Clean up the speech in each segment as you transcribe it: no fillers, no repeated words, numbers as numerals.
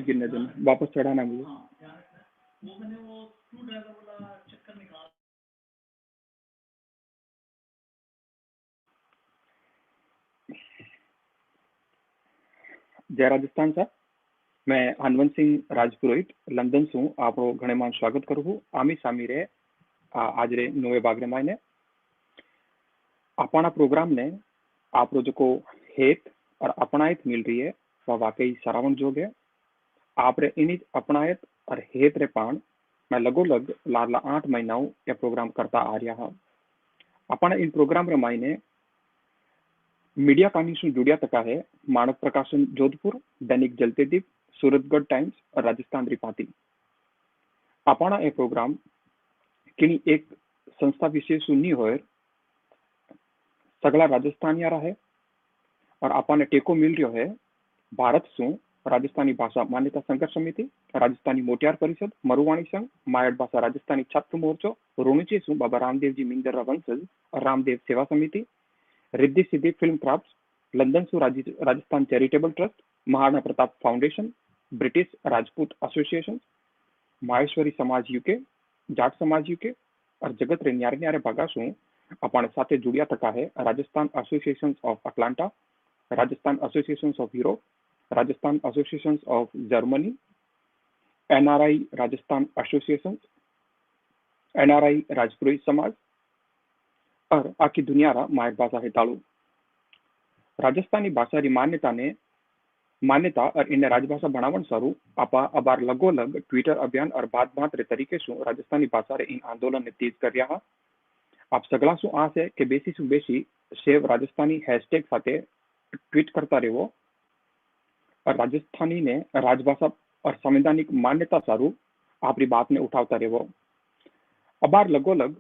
गिरने देना, वापस चढ़ाना मुझे। जय राजस्थान सर, मैं हनवंत सिंह राजपुरोहित लंदन से आपको घणे मान स्वागत करूँ आमी सामी रे आज रे नवे बागरे मायने अपना प्रोग्राम ने आप जो को हेत और अपनायत मिल रही है वह वाकई सराहन जोग है। आप रे इन अपनायत और हेत रे पान मैं लगोलग लाडला 8 महीनाओं ये प्रोग्राम करता आ रहा हूँ। अपना इन प्रोग्राम रे मायने मीडिया कानी से जुड़िया तका है मानव प्रकाशन जोधपुर, दैनिक जलते दीप, सूरतगढ़ टाइम्स और राजस्थान रिपाती। अपना ये प्रोग्राम किनी एक संस्था विशेष नहीं होए, सगला राजस्थानिया है और अपने टेको मिल रहा है भारत सु राजस्थानी भाषा मान्यता संघर्ष समिति, राजस्थानी मोटियार परिषद, मरुवाणी संघ, मायड़ भाषा राजस्थानी छात्र मोर्चो, रोणुची सु बाबा रामदेव जी मिंदर वंशज और रामदेव सेवा समिति, Riddhi Siddhi film craft, London सु Rajasthan charitable trust, Maharana Pratap foundation, British Rajput association, Maheshwari समाज यूके, जाट समाज यूके और जगत रे न्यारे न्यारे भागा सु अपने साथे जुड़िया तका है Rajasthan association of Atlanta, Rajasthan association of Europe, Rajasthan association of Germany, NRI Rajasthan association, NRI Rajpurohit समाज और आखी दुनिया रा मायर भाषा हेताड़ू राजस्थानी भाषा री मान्यता और इन्हें राजभाषा बनावन सारू आपा अबार लगोलग ट्विटर अभियान और बात बात रे तरीके सु राजस्थानी भाषा रे इन आंदोलन ने तेज कर रहा। आप सगला सु आस है कि बेसी सु बेसी सेव राजस्थानी हैशटैग साथे ट्वीट करता रहो और राजस्थानी ने राजभाषा और संवैधानिक मान्यता सारू आपरी बात ने उठावता रहो। अबार लगोलग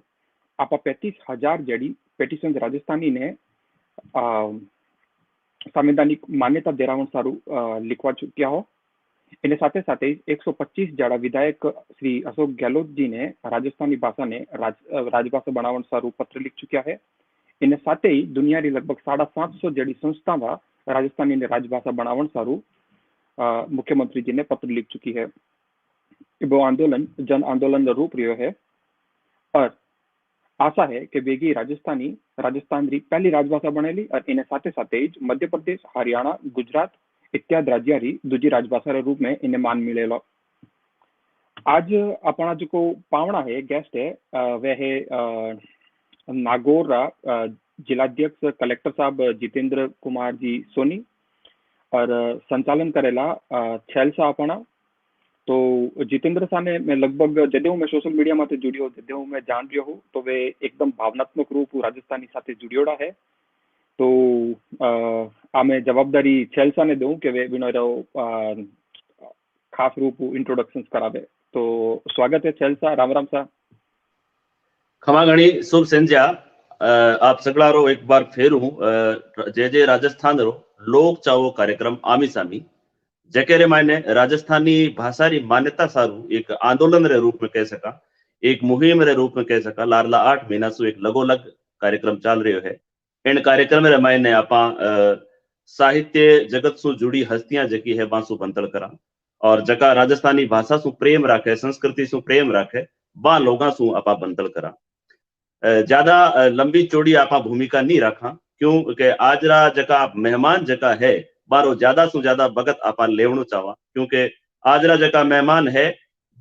आप 35,000 जड़ी पेटिशन राजस्थानी ने संवैधानिक मान्यता देरावन सारू लिखवा चुक्या हो। इन्हें साथे साथे 125 जड़ा विधायक श्री अशोक गहलोत जी ने राजस्थानी भाषा ने राजभाषा बनावन सारू पत्र लिख चुक्या है। इन्हें साथे ही दुनिया री लगभग 750 जड़ी संस्था राजस्थानी ने राजभाषा बनावन सारू मुख्यमंत्री जी ने पत्र लिख चुकी है। वो आंदोलन जन आंदोलन रूप रियो है और आशा है कि वेगी राजस्थान री पहली राजभाषा बनेली और इन्हें साथे साथे मध्य प्रदेश, हरियाणा, गुजरात इत्यादि राज्य री दूजी राजभाषा रे रूप में इन्हें मान मिलेलो। आज अपना जो को पावना है गेस्ट है वह है नागौर जिलाध्यक्ष कलेक्टर साहब जितेंद्र कुमार जी सोनी और संचालन करेला छेलसा अपना। तो जितेंद्र सा ने मैं लगभग जदेव मैं सोशल मीडिया में जुड़ियो जदेव मैं जान रही हूँ तो वे एकदम भावनात्मक रूप राजस्थानी साथे जुड़ियोड़ा है। तो आमे जवाबदारी छेलसा ने दूं कि वे बिनो खास रूप इंट्रोडक्शन करावे। तो स्वागत है छेलसा, राम राम सा। खमा घणी शुभ संध्या आप सगला रो एक बार फेर हूँ जे राजस्थान रो लोक चावो कार्यक्रम आमी सामी जकेरे मायने राजस्थानी भाषा री मान्यता सारू एक आंदोलन रे रूप में कह सका, एक मुहिम रे रूप में कह सका। लारला 8 महीना सु एक लगोलग कार्यक्रम चल रहे है। इन कार्यक्रम रे मायने आपा साहित्य जगत सु जुड़ी हस्तियां जकी है बासु बंतल करा और जका राजस्थानी भाषा सु प्रेम राखे, संस्कृति सु प्रेम राखे बा लोगा सु आपा बंतल करा। ज्यादा लंबी चौड़ी आपा भूमिका नहीं रखा क्योंकि आज रा जका मेहमान जका है बारो ज्यादा सु ज्यादा भगत आपा लेवणु चावा क्योंकि आज रा जका मेहमान है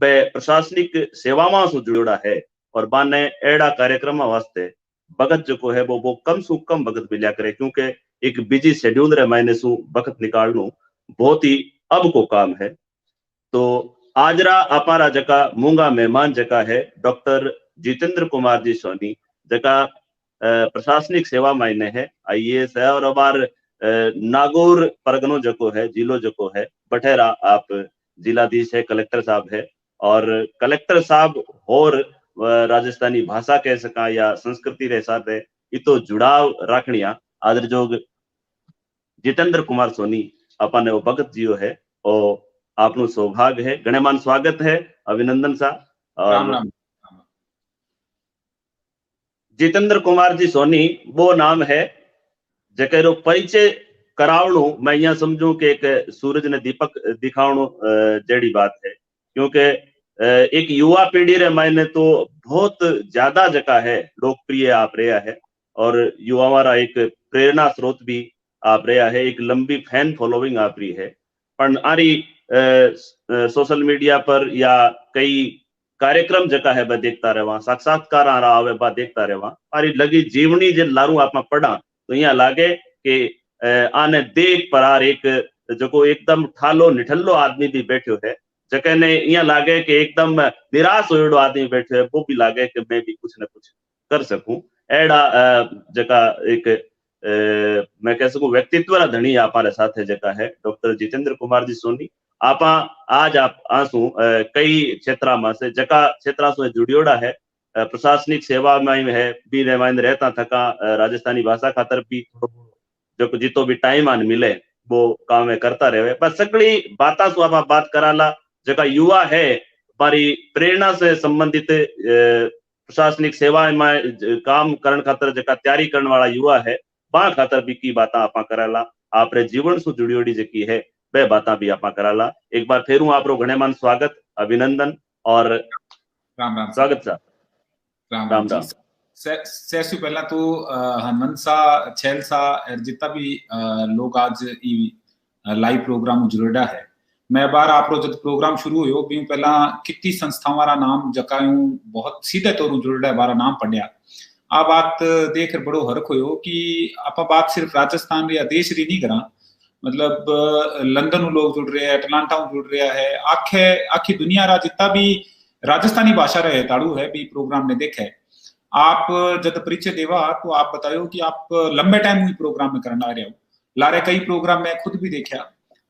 बे प्रशासनिक सेवावां सु जुड़ा है और बाने एड़ा कार्यक्रम वास्ते भगत जो है वो कम सु कम भगत मिल्या करे क्योंकि एक बिजी शेड्यूल रे मायने सु भगत निकालनु बहुत ही अब को काम है। तो आज रा अपारा जका मूंगा मेहमान जका है डॉक्टर जितेंद्र कुमार जी सोनी जका प्रशासनिक सेवा मायने है आईएएस है और अबार नागौर परगनो जको है जिलो जको है बठेरा आप जिलाधीश है, कलेक्टर साहब है और कलेक्टर साहब और राजस्थानी भाषा कह सका या संस्कृति रे साथ है इतो जुड़ाव राखनिया आदर जोग जितेंद्र कुमार सोनी अपने वो भगत जियो है और आपनु सौभाग्य है, गणमान स्वागत है, अभिनंदन सा। और जितेंद्र कुमार जी सोनी वो नाम है जकेरो परिचय करावणु मैं यहाँ समझूं कि एक सूरज ने दीपक दिखावणु जड़ी बात है, क्योंकि एक युवा पीढ़ी रे मायने तो बहुत ज्यादा जगह है लोकप्रिय आप रहा है, और युवा वाला एक प्रेरणा स्रोत भी आप रहा है, एक लंबी फैन फॉलोइंग आप रही है। पण आरी सोशल मीडिया पर या कई कार्यक्रम जका है देखता रहवा, साक्षात्कार आ रहा है देखता रहवा, आरी लगी जीवनी जे लारू आप पढ़ा तो यहाँ लागे कि आने देख पर आर एक जो एकदम ठालो निठल्लो आदमी भी बैठो है, जके ने यहाँ लागे कि एकदम निराश होयड़ो आदमी बैठो है, वो भी लागे कि मैं भी कुछ न कुछ कर सकूं। एड़ा जका एक मैं कह सकूं व्यक्तित्व धनी हमारे साथ है जका है डॉक्टर जितेंद्र कुमार जी सोनी। आप आज आप आंसू कई क्षेत्र में से जका क्षेत्र से जुड़ियोड़ा है, प्रशासनिक सेवा में है भी रहता थका, राजस्थानी भाषा खातर भी जो जितो भी टाइम आन मिले वो काम में करता रहे। बस सगड़ी बात आप बात कराला जका युवा है हमारी प्रेरणा से संबंधित प्रशासनिक सेवा में काम करने खातर जका तैयारी करने वाला युवा है, बा खातर भी की बात आप कराला, आपरे जीवन से जुड़ियोड़ी जकी है वे बात भी आप कराला। एक बार फिर आप घणे मान स्वागत, अभिनंदन और राम राम स्वागत सा राम राम। से पहला तो हनुमंत सा छैल सा जितना भी लोग आज लाइव प्रोग्राम जुड़ेड़ा है, मैं बार आप जब प्रोग्राम शुरू हो भी पहला कितनी संस्थाओं वाला नाम जकायूं बहुत सीधे तौर जुड़ेड़ा बारा नाम पढ़िया। आ बात देख बड़ो हरख हो कि आप बात सिर्फ राजस्थान या देश री नहीं करा, मतलब लंदन लोग जुड़ रहे हैं, अटलांटा जुड़ रहा है, आखी दुनिया रा जितना भी राजस्थानी भाषा रहे ताड़ू है भी प्रोग्राम ने देखे। आप जब परिचय देवा तो आप बतायो कि आप लंबे टाइम हुई प्रोग्राम में करना रहे हो, लारे कई प्रोग्राम में खुद भी देखा,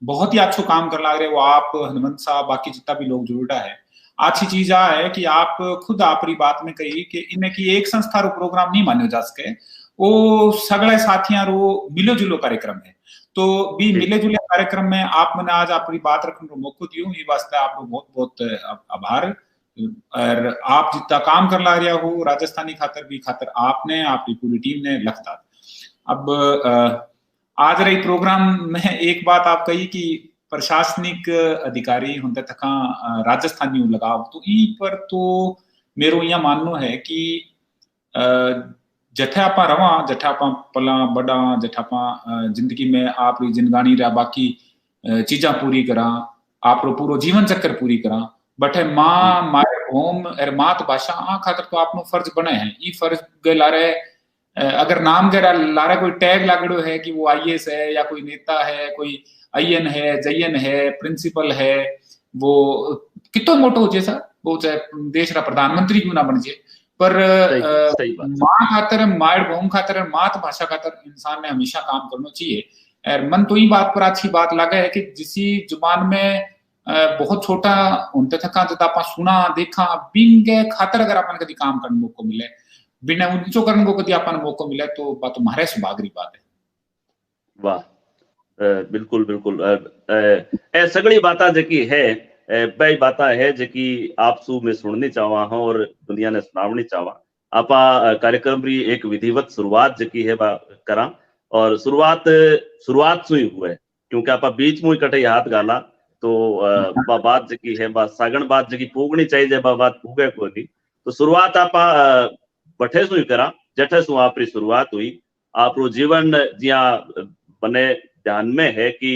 बहुत ही अच्छो काम कर ला रहे हो आप, हनुमंत साहब, बाकी जितना भी लोग जुड़ा है। अच्छी चीज आ है कि आप खुद आपरी बात में कही कि इनमें की एक संस्था रो प्रोग्राम नहीं मानो जा सके, वो सगले साथियां रो मिलो जुलो कार्यक्रम है, तो भी मिले जुले कार्यक्रम में आप मैंने आज अपनी बात रखने को मौका दियो, ये वास्ते आपको बहुत बहुत आभार। और आप जितना काम कर ला रहा हो राजस्थानी खातर भी खातर आपने आपकी पूरी टीम ने लगता। अब आज रही प्रोग्राम में एक बात आप कही कि प्रशासनिक अधिकारी होते थका राजस्थानी लगाव, तो ई पर तो मेरो यह मानना है कि जठे आप रवा, जठे आप पला बड़ा, जठे आप जिंदगी में आप जिनगानी रहा बाकी चीजा पूरी करा, आप पूरा जीवन चक्कर पूरी करा, बटे माँ माए होम और मातृभाषा आ खातर तो आपनो फर्ज बने हैं। ई फर्ज के लारे अगर नाम के लारे कोई टैग लागड़ो है कि वो आईएएस है या कोई नेता है, कोई आईएन है, जयन है, प्रिंसिपल है, वो कितो मोटो हो जैसा वो चाहे देश रा प्रधानमंत्री क्यों ना बन जाए, पर माँ खातर, माए होम खातर, मातृभाषा खातर इंसान ने हमेशा काम करना चाहिए। और मन तो ये बात पर अच्छी बात लगा है कि जिसी जुबान में बहुत छोटा होते थका जब आप सुना देखा बिंगे खातर अगर अपन कभी काम करने मौको मिले, बिना ऊंचो करने को कभी अपन मौको मिले तो बात तुम्हारे सुभागरी बात है। वाह, बिल्कुल बिल्कुल। ए सगड़ी बात जकी है बई बात है जकी आप सु में सुननी चाहवा हूं और दुनिया ने सुनावनी चाहवा। आप कार्यक्रम री एक विधिवत शुरुआत जकी है करा, और शुरुआत सु ही हुए, क्योंकि आप बीच में इकट्ठे हाथ गाला तो बात जकी है सागण बात जकी पूगनी चाहिए, बात पूगे को नहीं, तो शुरुआत आप बठे सु ही करा, जठे सु आपरी शुरुआत हुई। आप जीवन जिया बने ध्यान में है कि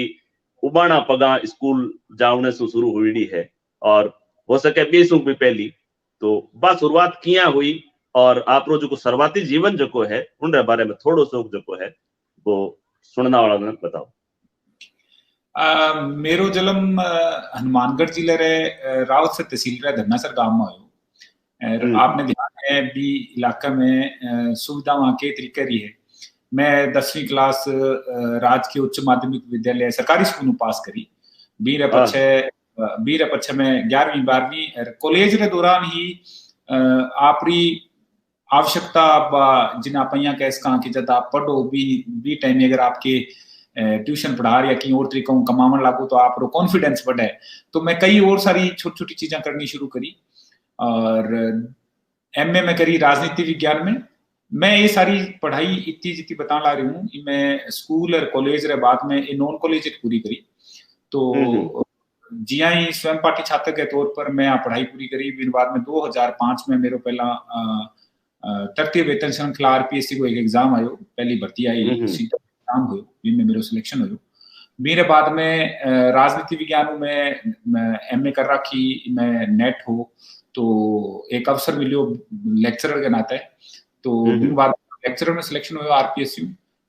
उबाना पगा स्कूल जावने से शुरू हुई है, और हो सके 20 भी पहली, तो बा शुरुआत किया हुई, और आप जो शुरुआती जीवन जो है उन बारे में थोड़ो सो जो है वो सुनना वाला ने बताओ। मेरो जन्म हनुमानगढ़ जिले रे रावत से तहसील रे धन्नासर गांव में हो। आपने ध्यान है भी इलाका में सुविधा वहां के तरीके रही है। मैं 10वीं क्लास राजकीय उच्च माध्यमिक विद्यालय सरकारी स्कूल में पास करी, बीर पछे में 11वीं 12वीं कॉलेज रे दौरान ही आपरी आवश्यकता जिन आप कह सका कि जब आप पढ़ो भी टाइम अगर आपके ट्यूशन पढ़ा या कहीं और तरीकों कमावन लागू तो आप कॉन्फिडेंस बढ़े, तो मैं कई और सारी छोटी छोटी चीजें करनी शुरू करी। और एमए में करी राजनीति विज्ञान में, मैं ये सारी पढ़ाई इतनी जितनी बता ला रही हूँ, मैं स्कूल और कॉलेज रे बाद में नॉन कॉलेज पूरी करी। तो जिया ही स्वयं पाठी छात्र के तौर पर मैं आ पढ़ाई पूरी करी। फिर बाद में 2005 में मेरो पहला तृतीय वेतन श्रृंखला आरपीएससी को एक एग्जाम आयो, पहली भर्ती आई, एग्जाम हुयो, जिनमें मेरो सिलेक्शन हुयो। मेरे बाद में राजनीति विज्ञान में एमए कर रखी, मैं नेट हो तो एक अवसर मिलो लेक्चरर के नाते। तो बाद लेक्चरर में सिलेक्शन हुयो आरपीएससी,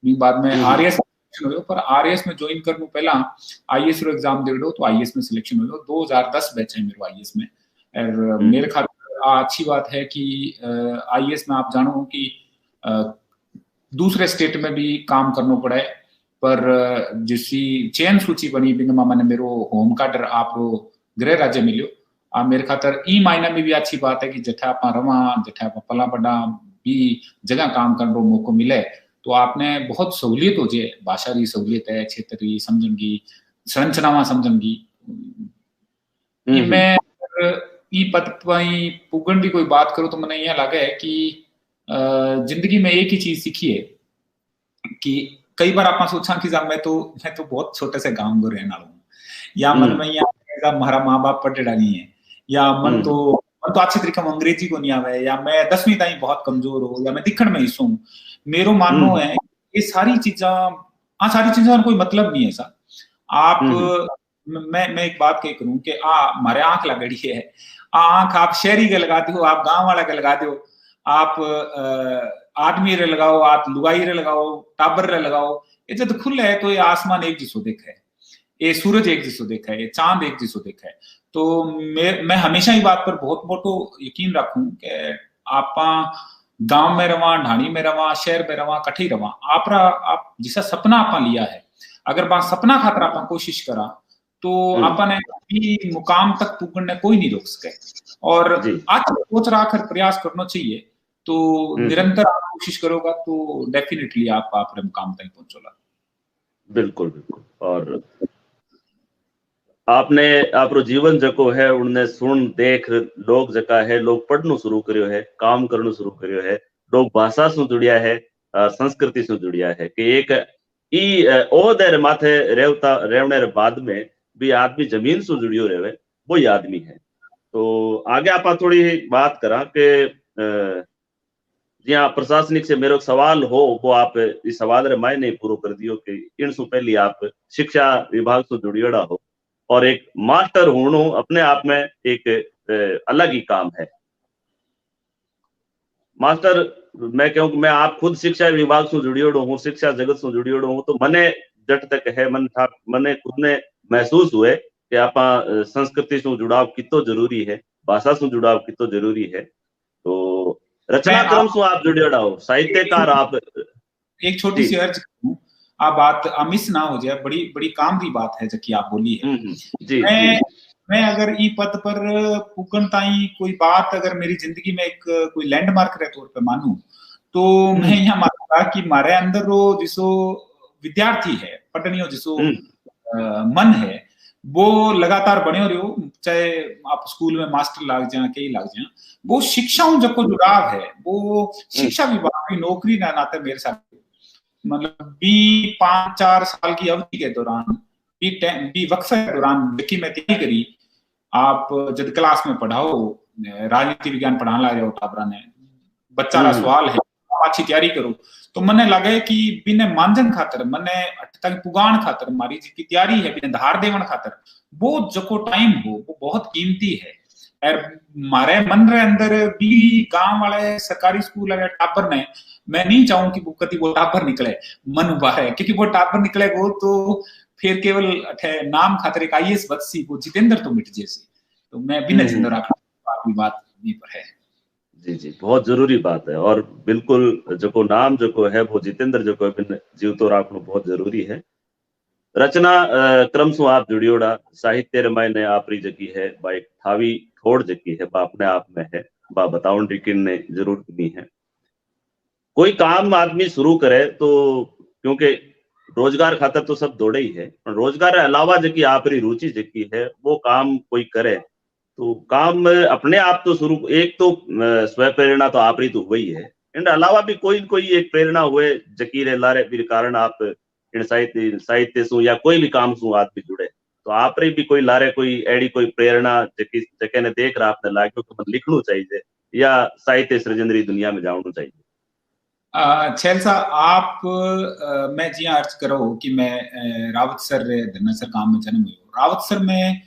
बाद में आरएएस सिलेक्शन हुयो। पर आरएएस में ज्वाइन करने पहला आईएएस रो एग्जाम दे दो, तो आईएएस में सिलेक्शन हुयो। 2010 बैच है मेरे आईएएस में। और मेरे ख्याल अच्छी बात है कि आईएएस में आप जानो कि दूसरे स्टेट में भी काम करना पड़े, पर जिसी चयन सूची बनी बिनमा मैंने मेरो होम कार्ड आप गृह राज्य मिलो। मेरे खातर ई मायने में भी अच्छी बात है कि जठा आप रवा, जठा आप पला बड़ा भी जगह काम करने को मौको मिले, तो आपने बहुत सहूलियत हो जाए, भाषा की सहूलियत है, क्षेत्र की समझन की, संरचना समझन की। मैं ई पद पर पुगन भी कोई बात करो तो मैंने यह लगा है कि जिंदगी में एक ही चीज सीखी है कि कई बार आप सोचा कि मैं तो बहुत छोटे से गांव को रहने वाला हूँ, या मन में हमारा माँ बाप पढ़ेड़ा नहीं है, या मन तो अच्छी तरीके में अंग्रेजी को नहीं आवे, या मैं 10वीं ताईं बहुत कमजोर हो, या मैं दिखण में हिस्सों हूँ। मेरो मानना है ये सारी चीजा कोई मतलब नहीं है सा। आप मैं एक बात कह करूं कि हमारे आंख लगड़ी है, आंख आप शहरी के लगा दो, आप गांव वाला के लगा दो, आप आदमी रे लगाओ, आप लुगाई रे लगाओ, टाबर रे लगाओ, ये जब खुले है तो ये आसमान एक जिसो देखा है, ये सूरज एक जिसो देखा है, ये चांद एक जिसो देखा है। तो मैं हमेशा ही बात पर बहुत मोटो यकीन रखूं कि आप गांव में रवा, ढाणी में रवा, शहर में रवा, कठी रवा, आप जिसा सपना आपा लिया है, अगर बात सपना खातर आपा कोशिश करा तो आपने भी मुकाम तक पुगने कोई नहीं रोक सके। और आज सोच रहा कर प्रयास करना चाहिए, तो निरंतर आप कोशिश करोगा तो डेफिनेटली आप अपने मुकाम तक पहुंचोगा। बिल्कुल बिल्कुल। और आपने आपरो जीवन जको है उनने सुन देख लोग जका है, लोग पढ़नो शुरू करियो है, काम करनो शुरू करियो है, लोग भाषा से जुड़िया है, संस्कृति से जुड़िया है कि एक ई ओहदे माथे रेवने रे बाद में भी आदमी जमीन से जुड़ियो रहे, वो ही आदमी है। तो आगे आप थोड़ी बात करा कि जिया प्रशासनिक से मेरो सवाल हो, वो आप इस सवाल रे मायने पूरा कर दियो कि इन से पहले आप शिक्षा विभाग से जुड़ियोड़ा हो, और एक मास्टर होना अपने आप में एक अलग ही काम है। मास्टर मैं कहूँ कि मैं आप खुद शिक्षा विभाग से जुड़ियोड़ो हूँ, शिक्षा जगत से जुड़ियोड़ो हूँ, तो मने जट तक है मने खुद ने महसूस हुए कि आप संस्कृति से जुड़ाव कितो जरूरी है, भाषा से जुड़ाव कितो जरूरी है। तो रचना क्रम से आप जुड़ियोड़ा हो, साहित्यकार आप। एक छोटी सी अर्ज करूं, आप बात अमिस ना हो जाए, बड़ी बड़ी काम की बात है जबकि आप बोली है। जी, मैं अगर ई पद पर पुगन ताई कोई बात अगर मेरी जिंदगी में एक कोई लैंडमार्क के तौर पे मानूं, तो मैं यहाँ मानूंगा कि हमारे अंदर वो जिसो विद्यार्थी है, पढ़नियो जिसो मन है, वो लगातार बने हो रहो, चाहे आप स्कूल में मास्टर लाग जाए, कई लाग जाए, वो शिक्षाओं जो जुड़ाव है, वो शिक्षा विभाग की नौकरी ना नाते मेरे साथ मतलब 5-4 साल की अवधि के दौरान वक्फे के दौरान देखी मैं तैयारी करी। आप जब क्लास में पढ़ाओ, राजनीति विज्ञान पढ़ा ला रहे हो टाबरा ने, बच्चा का सवाल है, अच्छी तैयारी करो, तो मने लगे कि बिने मानजन खातर, मने तक पुगान खातर, हमारी जितनी तैयारी है बिने धार देवन खातर, वो जो टाइम हो वो बहुत कीमती है। और मारे मन रे अंदर भी गांव वाले सरकारी स्कूल वाले टापर ने, मैं नहीं चाहूं कि वो टापर निकले मन बाहर, क्योंकि वो टापर निकले वो तो फिर केवल नाम खातर एक आईएएस बदसी वो जितेंद्र तो मिट जैसे। तो मैं बिना जिंदा रखा आपकी बात नहीं पर है। जी जी, बहुत जरूरी बात है, और बिल्कुल जो नाम जो है वो जितेंद्र जो बिन जीवतो राखनो बहुत जरूरी है। रचना क्रम से आप जुड़ियोड़ा, साहित्य रमाय ने आपरी जकी है बा एक ठावी ठोड़ जकी है बा अपने आप में है, बा बताउन टिकिन ने जरूरत नहीं है। कोई काम आदमी शुरू करे तो क्योंकि रोजगार खातर तो सब दौड़े ही है, पर रोजगार अलावा जकी आपरी रुचि जकी है वो काम कोई करे तो काम अपने आप तो शुरू, एक तो स्वय प्रेरणा तो आपरी तो वही है इन अलावा भी कोई एक प्रेरणा हुए जकीरे लारे भी कारण आप इन साहित्य सु या कोई भी काम सु आदमी जुड़े, तो आप रे भी कोई लारे कोई एडी कोई प्रेरणा जके ने देख रहा आपने लाग्यो कि मन लिखणु चाहिए या साहित्य सृजनरी दुनिया में जावणु चाहिए? छैल साहब, आप मैं जी अर्ज करो कि मैं रावतसर धन्नासर गांव में जन्म हुई। रावतसर में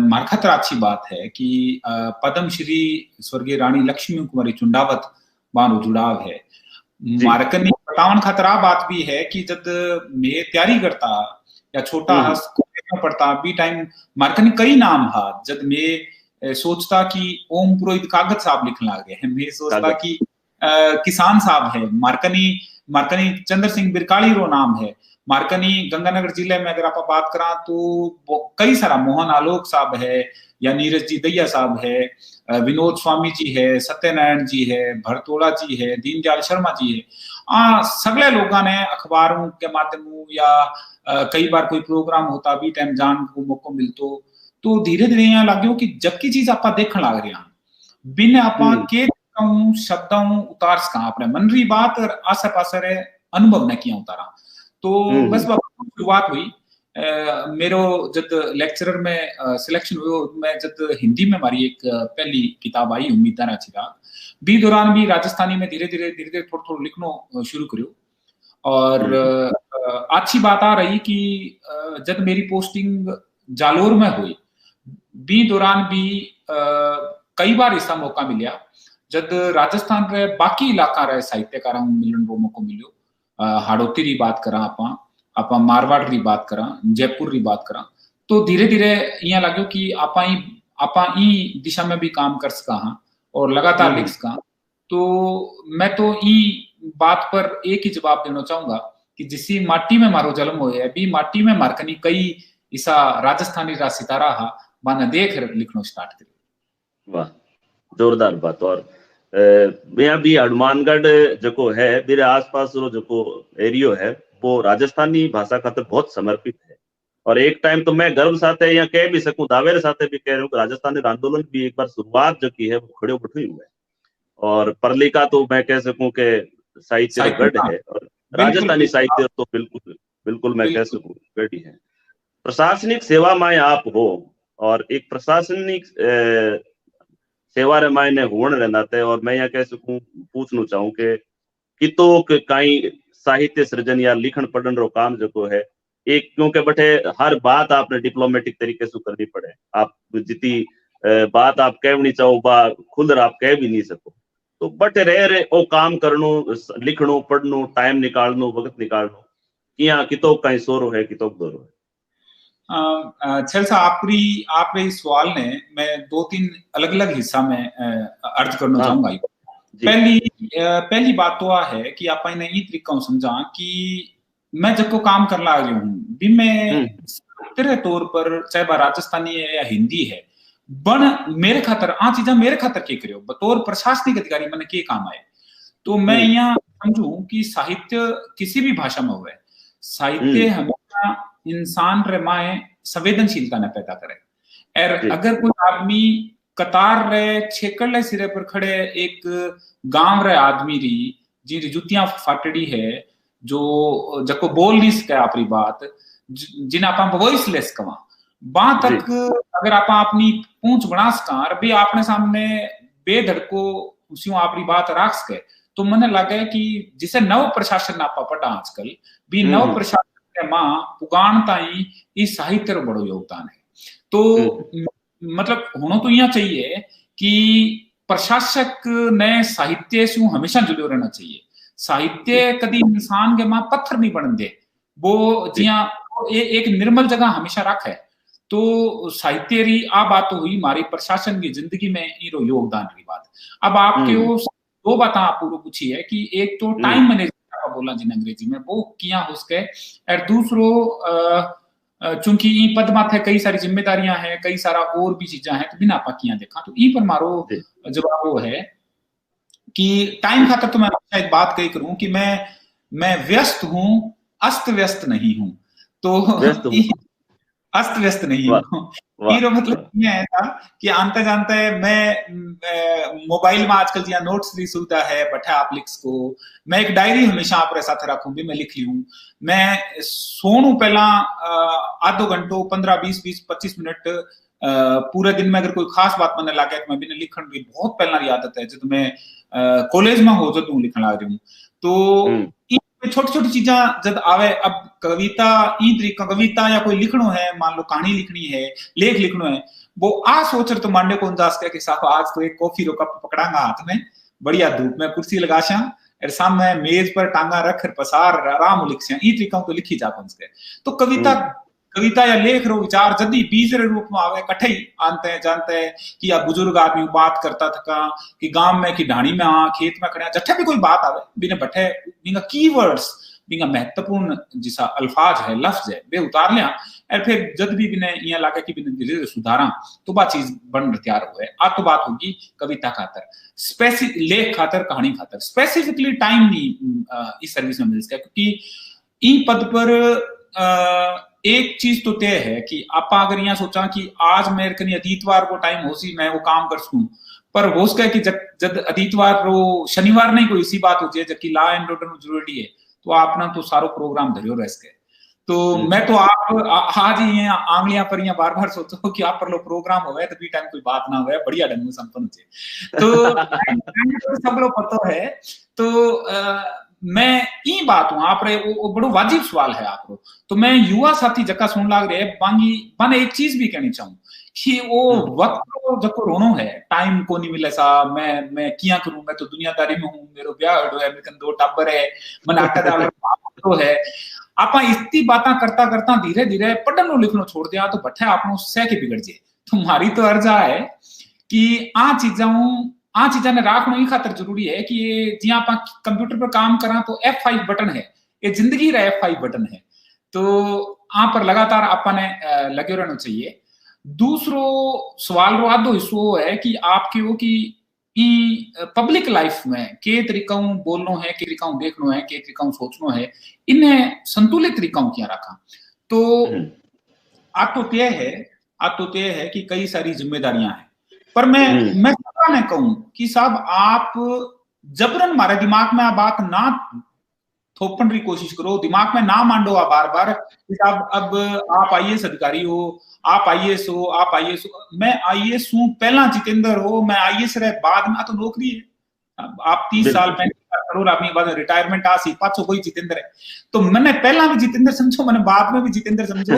मार खतरा अच्छी बात है कि पद्म श्री स्वर्गीय रानी लक्ष्मी कुमारी चुंडावत बारो जुड़ाव है। मारकनी बतावन खतरा बात भी है कि जब मैं तैयारी करता या छोटा हस में पढ़ता भी टाइम मारकनी कई नाम था, जब मैं सोचता कि ओम पुरोहित कागज साहब लिखने लगे, मैं सोचता कि किसान साहब है, मारकनी चंद्र सिंह बिरकाली रो नाम है, मारकनी गंगानगर जिले में अगर आप बात करा तो कई सारा मोहन आलोक साहब है या नीरज जी दैया साहब है, विनोद स्वामी जी है, सत्यनारायण जी है, भरतोड़ा जी है, दीनदयाल शर्मा जी है। सगले लोगों ने अखबारों के माध्यम या कई बार कोई प्रोग्राम होता भी टाइम जान को मौका मिलतो, तो धीरे धीरे यहाँ लगे कि जबकि चीज आप देखने लग रहे हैं बिन आप के शब्दों उतार सका अपने मन री बात और आसे पासे रे अनुभव ने किया उतारा। तो बस शुरुआत हुई मेरो जब लेक्चरर में सिलेक्शन हुआ, मैं जब हिंदी में हमारी एक पहली किताब आई उम्मीद ना चिराग बी दौरान भी राजस्थानी में धीरे धीरे थोड़ा लिखना शुरू करो। और अच्छी बात आ रही कि जब मेरी पोस्टिंग जालोर में हुई बी दौरान भी कई बार इसका मौका मिला जब राजस्थान रे बाकी इलाका रे साहित्यकारों मिलन को मौका मिलो। हाड़ौती री बात करा आपा मारवाड़ री बात करा, जयपुर री बात करा, तो धीरे धीरे यहाँ लगे कि आपा ई दिशा में भी काम कर सका हाँ और लगातार लिख सका। तो मैं तो ई बात पर एक ही जवाब देना चाहूंगा कि जिसी माटी में मारो जन्म हो है भी माटी में मारकनी कई इसा राजस्थानी रा सितारा हा माने देख लिखना स्टार्ट करियो। वाह, जोरदार बात। और मैं भी हनुमानगढ़ जो है मेरे आसपास जो एरियो है वो राजस्थानी भाषा खातर बहुत समर्पित है। और एक टाइम तो मैं गर्व साथ या कह भी सकूं, दावेरे साथ भी कह रहा हूँ कि राजस्थानी आंदोलन भी एक बार शुरुआत जो की है वो खड़े बैठे हुए है। और परलिका तो मैं कह सकूं कि साहित्य गढ़ है और राजस्थानी साहित्य तो बिल्कुल मैं कह सकूं गढ़ ही है। प्रशासनिक सेवा में आप हो और एक प्रशासनिक सेवा रे मायने होण रे नाते और मैं यहाँ कह सकूं पूछना चाहूं कि कितो कई साहित्य सृजन या लिखन पढ़न रो काम जो है एक, क्योंकि बटे हर बात आपने डिप्लोमेटिक तरीके से करनी पड़े, आप जितनी बात आप कहनी चाहो बा खुद आप कह भी नहीं सको, तो बटे रह ओ काम करनो लिखनो पढ़नो टाइम निकालनो वक्त निकालनो यहाँ कितो कहीं सोरो है कितो दोरो है। छल सा आप इस सवाल ने मैं 2-3 अलग अलग हिस्सा में अर्ज करना चाहूंगा। पहली बात तो है कि आप इन्हें ये तरीका समझा कि मैं जब को काम कर ला रही हूँ भी मैं तेरे तौर पर चाहे वह राजस्थानी है या हिंदी है बन मेरे खातर चीजा मेरे खातर के करियो बतौर प्रशासनिक अधिकारी मैंने के काम आए। तो मैं यहाँ समझू कि साहित्य किसी भी भाषा में हुए साहित्य हमेशा इंसान रे माए संवेदनशीलता ने पैदा करे। और अगर कोई आदमी कतार रे छेकड़े सिरे पर खड़े एक गांव रे आदमी री जी जुतियां फाटड़ी है जो जको बोल नहीं सके आपरी बात जिन आप वॉइसलेस कवा बा तक अगर आप अपनी पूंछ बना सका और भी आपने सामने बेधड़को उसी आपरी बात रख सके, तो मैंने लगा कि जिसे नव प्रशासन आप पढ़ा आजकल भी नव प्रशासन मां पुगान ताई इस साहित्य रो बड़ो योगदान है। तो मतलब होना तो यहाँ चाहिए कि प्रशासक ने साहित्य से हमेशा जुड़े रहना चाहिए। साहित्य कभी इंसान के मां पत्थर नहीं बन दे, वो जिया एक निर्मल जगह हमेशा रखे। तो साहित्य री आ बात तो हुई हमारी प्रशासन की जिंदगी में इरो योगदान की बात। अब आपके वो 2 बात आप पूरी पूछी है कि एक तो टाइम मैनेजमेंट का बोला जिन अंग्रेजी में वो किया हो उसके, और दूसरो चूंकि ई पद माथे कई सारी जिम्मेदारियां हैं कई सारा और भी चीजें हैं तो बिना पाकिया देखा तो ई पर मारो जवाब वो है कि टाइम खातर तो मैं शायद बात कही करूं कि मैं व्यस्त हूं अस्त व्यस्त नहीं हूं। तो अस्त व्यस्त नहीं हूँ। हीरो मतलब ये है था कि आंते जानते मैं मोबाइल में आजकल जिया नोट्स की सुविधा है बैठा आप लिख्स को, मैं एक डायरी हमेशा आप साथ रखूं भी मैं लिख ली हूँ। मैं सोनू पहला आधो घंटो 15-20-25 मिनट पूरे दिन में अगर कोई खास बात मैंने लागे तो मैं भी लिखण की बहुत पहला की आदत है। जब मैं कॉलेज में हो जब लिखण लग रही हूँ तो छोटी छोटी चीजा जब आवे। अब कविता ई तरीका कविता या कोई लिखनो है, मान लो कहानी लिखनी है, लेख लिखनो है, वो आ सोच तो मांडे कौन जास के साहब आज तो एक कॉफी रो कप पकड़ांगा हाथ में, बढ़िया धूप में कुर्सी लगाशा और सामने मेज पर टांगा रख पसार आराम लिख ई तरीका तो लिखी जा कौन से। तो कविता या लेख रो विचार जदी बीज रे रूप में आवे कठे आनते हैं जानते हैं कि या बुजुर्ग आदमी बात करता था कि गांव में कि ढाणी में खेत में खड़े जठे भी कोई बात आवे बिना बठे बिना कीवर्ड्स बिना महत्वपूर्ण जिसा अल्फाज है लफ्ज है वे उतार लिया और फिर जद भी बिने यहाँ लाके कि बिने धीरे धीरे सुधारा तो बात चीज बन तैयार हुए। आ तो बात होगी कविता खातर, स्पेसिफिक लेख खातर, कहानी खातर स्पेसिफिकली टाइम नहीं इस सर्विस में मिल सके, क्योंकि ई पद पर एक चीज तो तय है कि आप अगर यहाँ सोचा कि आज मेरे कनी अतीतवार को टाइम हो सी मैं वो काम कर सकूं, पर हो सके कि जब अतीतवार रो शनिवार नहीं कोई इसी बात हो जाए जबकि ला एंड ऑर्डर जरूरी है तो आपना तो सारो प्रोग्राम धरियो रह सके। तो मैं तो आप आज ही आंगलियां पर यहाँ बार बार सोचो कि आप पर लो प्रोग्राम हो गए तो भी टाइम कोई बात ना हो बढ़िया ढंग से संपन्न हो तो सब लोग पता है। तो मैं ई बात हूँ आप रे वो बड़ो वाजिब सवाल है आप रो। तो मैं युवा साथी जका सुन लाग रहे बांगी मैंने एक चीज भी कहनी चाहूँ कि वो वक्त जको रोनो है टाइम को नहीं मिले सा मैं किया करूं, मैं तो दुनियादारी में हूँ, मेरो ब्याह हो है, मेरे 2 टाबर है, मन 8 तो है। आप इतनी बातें करता करता धीरे धीरे पढ़नो लिखनो छोड़ दिया तो बठे आप सह के बिगड़ जाए। तो हमारी तो अर्जा है कि आ चीजा ने राखना ही खातर जरूरी है कि ये जी आप कंप्यूटर पर काम करा तो F5 बटन है, ये जिंदगी रा F5 बटन है, तो आप पर लगातार आपने लगे रहना चाहिए। दूसरो सवाल रो आधो हिस्सो है कि आपके वो कि पब्लिक लाइफ में के तरीका बोलनो है, के तरीका देखनो है, के तरीका सोचनो है, इन्हें संतुलित तरीका क्या रखा। तो आप तो तय है कि कई सारी जिम्मेदारियां हैं, पर मैं सदा ने कहूं कि साहब आप जबरन हमारे दिमाग में बात ना थोपन की कोशिश करो, दिमाग में ना मांडो आप बार बार कि साहब अब आप IAS अधिकारी हो, आप IAS हो, आप IAS हो। मैं IAS हूं पहला जितेंद्र हो, मैं IAS रहे बाद में तो नौकरी है। आप 30 साल 35 करोड़ आदमी बाद रिटायरमेंट आ सी पाछो कोई जितेंद्र है। तो मैंने पहला भी जितेंद्र समझो, मैंने बाद में भी जितेंद्र समझो।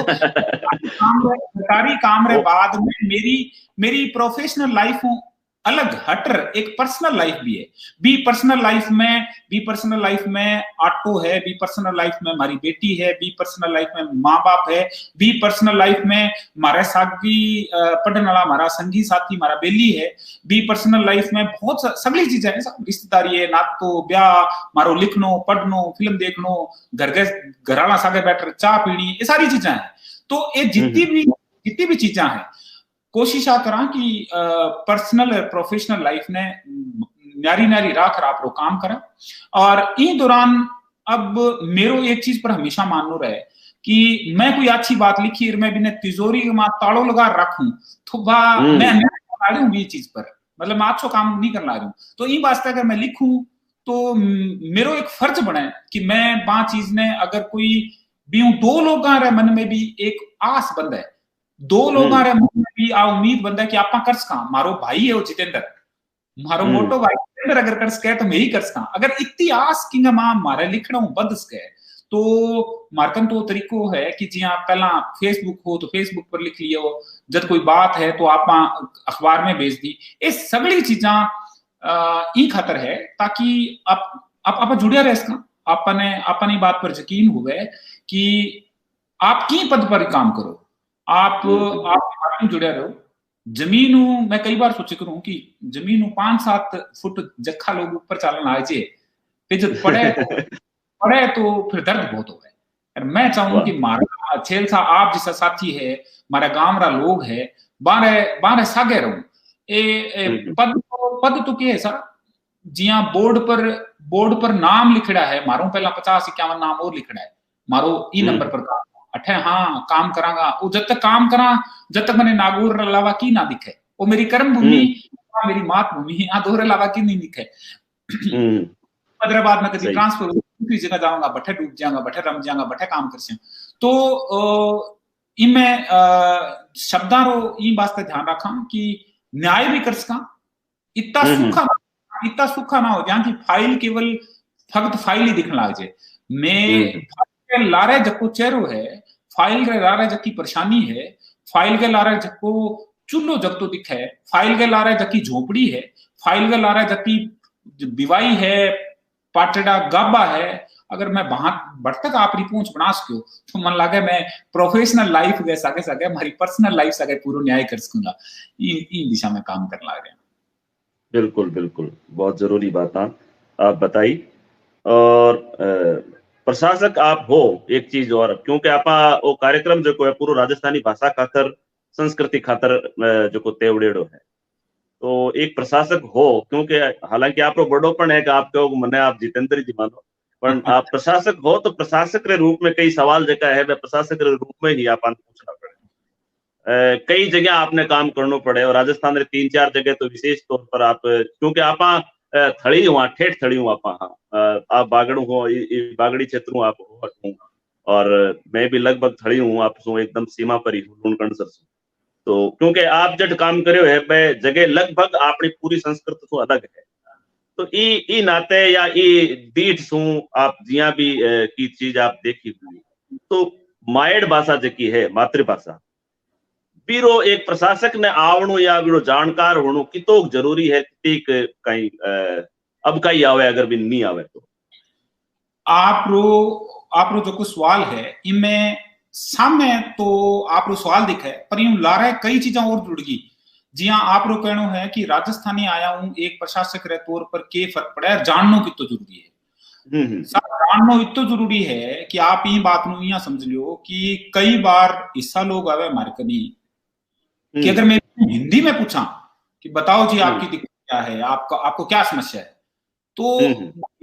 सरकारी काम रे बाद में मेरी प्रोफेशनल लाइफ अलग हटर एक पर्सनल लाइफ भी है। बी पर्सनल लाइफ में ऑटो है, बी पर्सनल लाइफ में हमारी बेटी है, बी पर्सनल लाइफ में माँ बाप है, बी पर्सनल लाइफ में हमारे साथी पढ़ने वाला हमारा संगी साथी हमारा बेली है, बी पर्सनल लाइफ में बहुत सगली चीजें हैं, रिश्तेदारी है, नात तो ब्याह मारो, लिखनो पढ़नो, फिल्म देखनो, घराला सागे बैठ चाह पीनी, ये सारी चीजें हैं। तो ये जितनी भी चीजें हैं कोशिश करा कि पर्सनल और प्रोफेशनल लाइफ ने न्यारी राख आप लोग काम करा। और इन दौरान अब मेरो एक चीज पर हमेशा मानो रहे कि मैं कोई अच्छी बात लिखी और मैं बिना तिजोरी में ताड़ो लगा रखूं तो मैं ला रही हूँ ये चीज पर, मतलब मैं अच्छो काम नहीं कर ला रही हूँ। तो इन वास्ते अगर मैं लिखूं तो मेरो एक फर्ज बने कि मैं बा चीज ने अगर कोई भी 2 लोगों रे मन में भी एक आस बंद है, 2 लोगों रे मन में भी आ उम्मीद बंद है कि आप कर सका। मारो भाई है वो जितेंद्र, मारो मोटो भाई जितेंद्र अगर कर सके तो मैं ही कर सका। अगर इतनी आस कि मां मारे लिखना बद सके तो मार्कन तो तरीको है कि जी आप पहला फेसबुक हो तो फेसबुक पर लिख लियो, जब कोई बात है तो आप अखबार में भेज दी। ये सगली चीजा ई खातर है ताकि आप जुड़े रहे इसका अपनी बात पर यकीन हुए कि आप की पद पर काम करो, आप जुड़े रहो। जमीन मैं कई बार सोचे करूं कि जमीन 5-7 फुट जखा लोग ऊपर चालन आ जाए जब पड़े तो फिर दर्द बहुत हो गए। मैं चाहूँ कि मारा छेल सा आप जैसा साथी है, हमारा गांव रा लोग है, बारे सागे रहूं। पद तो क्या है सर, जिया बोर्ड पर नाम लिखड़ा है, मारो पहला 50-51 नाम और लिखड़ा है, मारो ई नंबर पर काम अठे हाँ काम करांगा, वो जब तक काम करा जब तक मैंने नागौर अलावा की ना दिखे, वो मेरी कर्म भूमि मेरी मात भूमि यहाँ दोहरे अलावा की नहीं दिखे। हैदराबाद में कभी ट्रांसफर दूसरी जगह जाऊंगा, बठे डूब जाऊंगा, बठे रम जाऊंगा, बठे काम कर सकूं। तो इनमें शब्दां रो ई वास्ते ध्यान रखा कि न्याय भी कर सका, इतना सूखा ना हो जहां की फाइल केवल फक्त फाइल ही दिखने लग जाए। मैं फाइल के लारे जको चेहरो है, फाइल के लारे जकी परेशानी है, फाइल के लारे जको चूल्हो जगतो दिखे, फाइल के लारे जकी झोपड़ी है, फाइल के लारे जकी बिवाई है, पाटड़ा गाबा है, अगर मैं वहां बढ़ तक आप पहुंच बना सको तो मन लगे मैं प्रोफेशनल लाइफ गए सके सके हमारी पर्सनल लाइफ सके पूरा न्याय कर सकूंगा। इन दिशा में काम करने लग रहे हैं। बिल्कुल बिल्कुल, बहुत जरूरी बात आप बताई। और प्रशासक आप हो एक चीज और, क्योंकि आप वो कार्यक्रम जो है पूरा राजस्थानी भाषा खातर संस्कृति खातर जो तेवड़ेड़ो है, तो एक प्रशासक हो, क्योंकि हालांकि आप बड़ोपन है कि आप कहो मने आप जितेंद्र जी मानो, पर आप प्रशासक हो तो प्रशासक के रूप में कई सवाल जगह है प्रशासक के रूप में ही आप पूछना पड़े। कई जगह आपने काम करना पड़े और राजस्थान में 3-4 जगह तो विशेष तौर पर आप, क्योंकि आप थड़ी हुआ ठेठ थड़ी हुआ आप बागड़ हो बागड़ी क्षेत्र आप हो, और मैं भी लगभग थड़ी हूँ आप एकदम सीमा पर ही हूँ लूणकंड सर। तो क्योंकि आप जब काम करे है मैं जगह लगभग अपनी पूरी संस्कृति तो अलग है, तो ई नाते या ई दीठ सू आप जिया भी की चीज आप देखी हुई, तो मायड़ भाषा जकी है मातृभाषा बीरो एक प्रशासक ने आवणु या बीरो जानकार होणु कितो जरूरी है, कहीं अब कहीं आवे अगर भी नहीं आवे तो आप रो जो कुछ सवाल है इनमें सामने तो आप रो सवाल दिखे पर यूं ला रहे कई चीजें और जुड़ गई। जी हाँ, आप रो कहना है कि राजस्थानी आया हूं एक प्रशासक रे तौर पर के फर्क पड़ा है, जाननो कितो जरूरी है। जाननो इतो जरूरी है कि आप ये बात नु यहाँ समझ लियो कि कई बार हिस्सा लोग आवे हमारे कभी कि अगर मैं हिंदी में पूछा कि बताओ जी आपकी दिक्कत क्या है, आपको क्या समस्या है, तो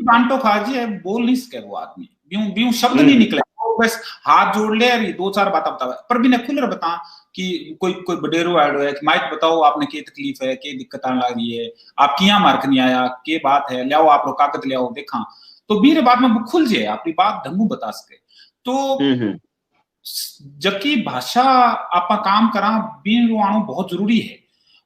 बांटो खाजी बोल नहीं सके वो आदमी, ब्यूं शब्द नहीं निकले, तो बस हाथ जोड़ ले और 2-4 बात बतावे पर भी ने खुलर बता कि कोई बडेरो आड़ो है कि माइक बताओ आपने क्या तकलीफ है, क्या दिक्कत आने लग रही है, आप किया मार्क नहीं आया, के बात है, लियाओ आप लोग कागज लियाओ देखा, तो बीरे बाद में खुल जाए अपनी बात ढंगू बता सके। तो जबकि भाषा आपा काम करा बीन आनो बहुत जरूरी है।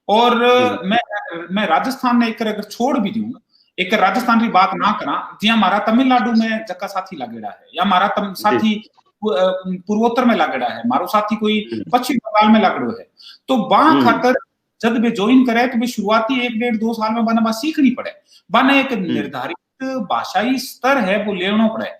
और मैं राजस्थान में एक अगर छोड़ भी दूं, एक राजस्थान की बात ना करा जी हमारा तमिलनाडु में जक्का साथी लागेड़ा है या हमारा साथी पूर्वोत्तर में लागेड़ा है, मारो साथी कोई पश्चिम बंगाल में लागड़ो है, तो वहां खातर जब वे ज्वाइन करे तो वे शुरुआती 1-1.5-2 साल में बना सीखनी पड़े, बने एक निर्धारित भाषाई स्तर है वो लेना पड़े।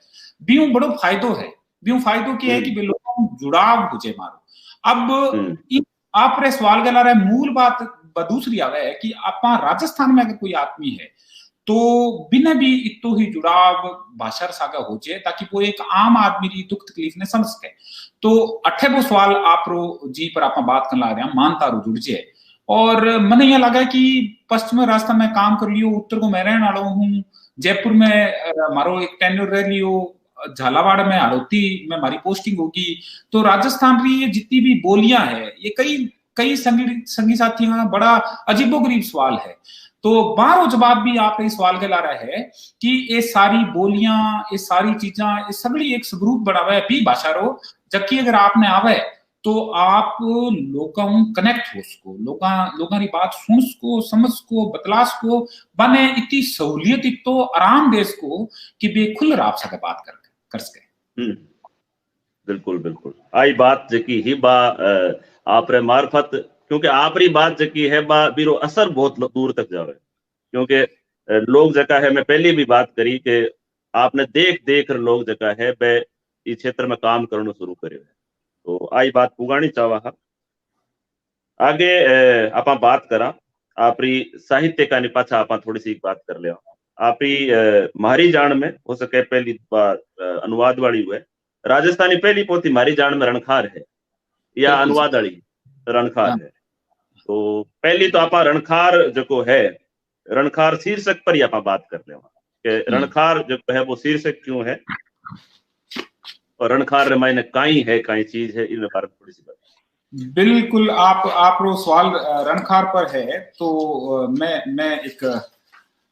बीऊ बड़ो फायदो है, बीऊ फायदो क्या है कि वे लोगों जुड़ाव हो जाए मारो। अब आप रे सवाल गला रहे मूल बात दूसरी आवे है कि आप राजस्थान में अगर कोई आदमी है तो बिना भी इतो ही जुड़ाव भाषा सागा हो जाए ताकि वो एक आम आदमी की दुख तकलीफ ने समझ सके। तो अठे वो सवाल आप रो जी पर आप बात कर ला रहे हैं मानता रो जुड़ जाए। और मैंने यह लगा कि पश्चिम राजस्थान में काम कर लियो, उत्तर को मैं रहने वाला हूँ, जयपुर में मारो एक टेन्योर रह लियो, झालावाड़ में हड़ौती में हमारी पोस्टिंग होगी, तो राजस्थान की ये जितनी भी बोलियां है ये कई संगी साथियों बड़ा अजीबोगरीब सवाल है। तो बारो जवाब भी आप इस सवाल के ला रहे हैं कि ये सारी बोलियां ये सारी चीजा ये सगड़ी एक स्वरूप बढ़ावा है भी भाषा रो, जबकि अगर आपने आवे तो आप लोगों कनेक्ट हो सको, लोगों की बात सुन सको, समझ सको, बतला सको, बने इतनी सहूलियत इतो आराम दे सको कि बेखुल आप सके बात कर सके। बिल्कुल बिल्कुल आई बात जकी ही बा आप रे मार्फत, क्योंकि आप री बात जकी है बा बीरो असर बहुत दूर तक जावे, क्योंकि लोग जका है मैं पहले भी बात करी कि आपने देख लोग जका है बे इस क्षेत्र में काम करना शुरू करियो है, तो आई बात पुगानी चावा। आगे आप बात करा आपरी साहित्य का पाछा आप थोड़ी सी बात कर लिया। आपरी मारी जान में हो सके पहली बात अनुवाद वाली हुए राजस्थानी पहली पोथी मारी जान में रणखार है या अनुवाद वाली रणखार है, तो पहली तो आप रणखार जो है रणखार शीर्षक पर ही आप बात कर ले कि रणखार जो है वो शीर्षक क्यों है। और रणखार रे मायने काई है, काई चीज है, इन बारे में थोड़ी सी बात। बिल्कुल, आप रो सवाल रणखार पर है, तो मैं एक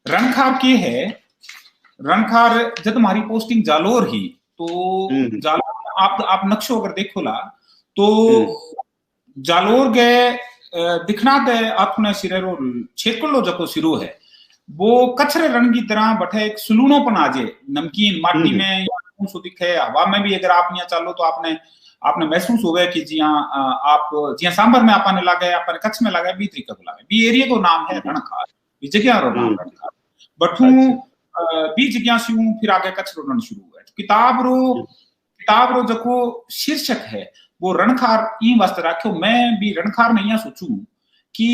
रणखार के है। रणखार जब हमारी पोस्टिंग जालोर ही, तो जालोर आप नक्शो अगर देखो ला तो जालोर गए दिखना दे आपने सिरेरो छेकलो जको सिरो है वो कचरे रण की तरह बठे एक सुलूनो पन आजे नमकीन माटी में या सो दिखे हवा में भी। अगर आप यहाँ चालो तो आपने महसूस होवे कि जिया आप जिया सांबर में आपने लागे, आपने कच्छ में लागे, बी तरीके को लागे। बी एरिया को नाम है रणखार, बी जगह रो नाम रणखार। बठू बी जगह से फिर आगे कच्छ रो रण शुरू हुआ। किताब रो जको शीर्षक है वो रणखार ई वास्ते रखो। मैं भी रणखार नहीं सोचू कि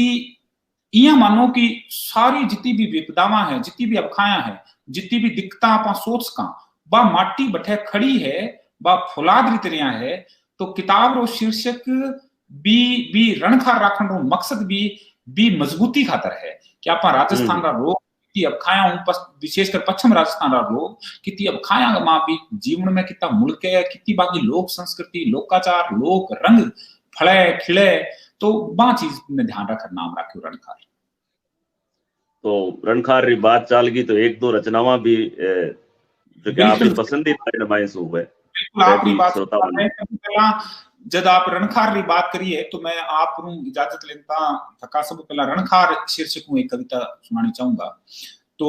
इं मानो कि सारी जितनी भी विपदावां है, जितनी भी अबखाया है, जितनी भी दिक्कत आप सोच सका बा माटी बठे खड़ी है, बा फौलाद री तरह है। तो किताब रो शीर्षक भी रणखार रखने रो मकसद भी मजबूती खातर है कि आप राजस्थान का रोग कितनी अबखाया विशेषकर पश्चिम राजस्थान का रोग कितनी अबखाया मां भी जीवन में कितना मुल्क है, कितनी बाकी लोक संस्कृति, लोकाचार, लोक रंग फले खिले। तो बा चीज में ध्यान रखकर नाम रखो रणखार। तो रणखार री बात चाल गई तो एक दो रचनावां भी जो कि आपकी पसंदीदा मायस हुए। बिल्कुल आपकी बात जब आप रणखार री बात करिए तो मैं आप इजाजत लेता थका सब पहला रणखार शीर्षक में एक कविता सुनानी चाहूंगा। तो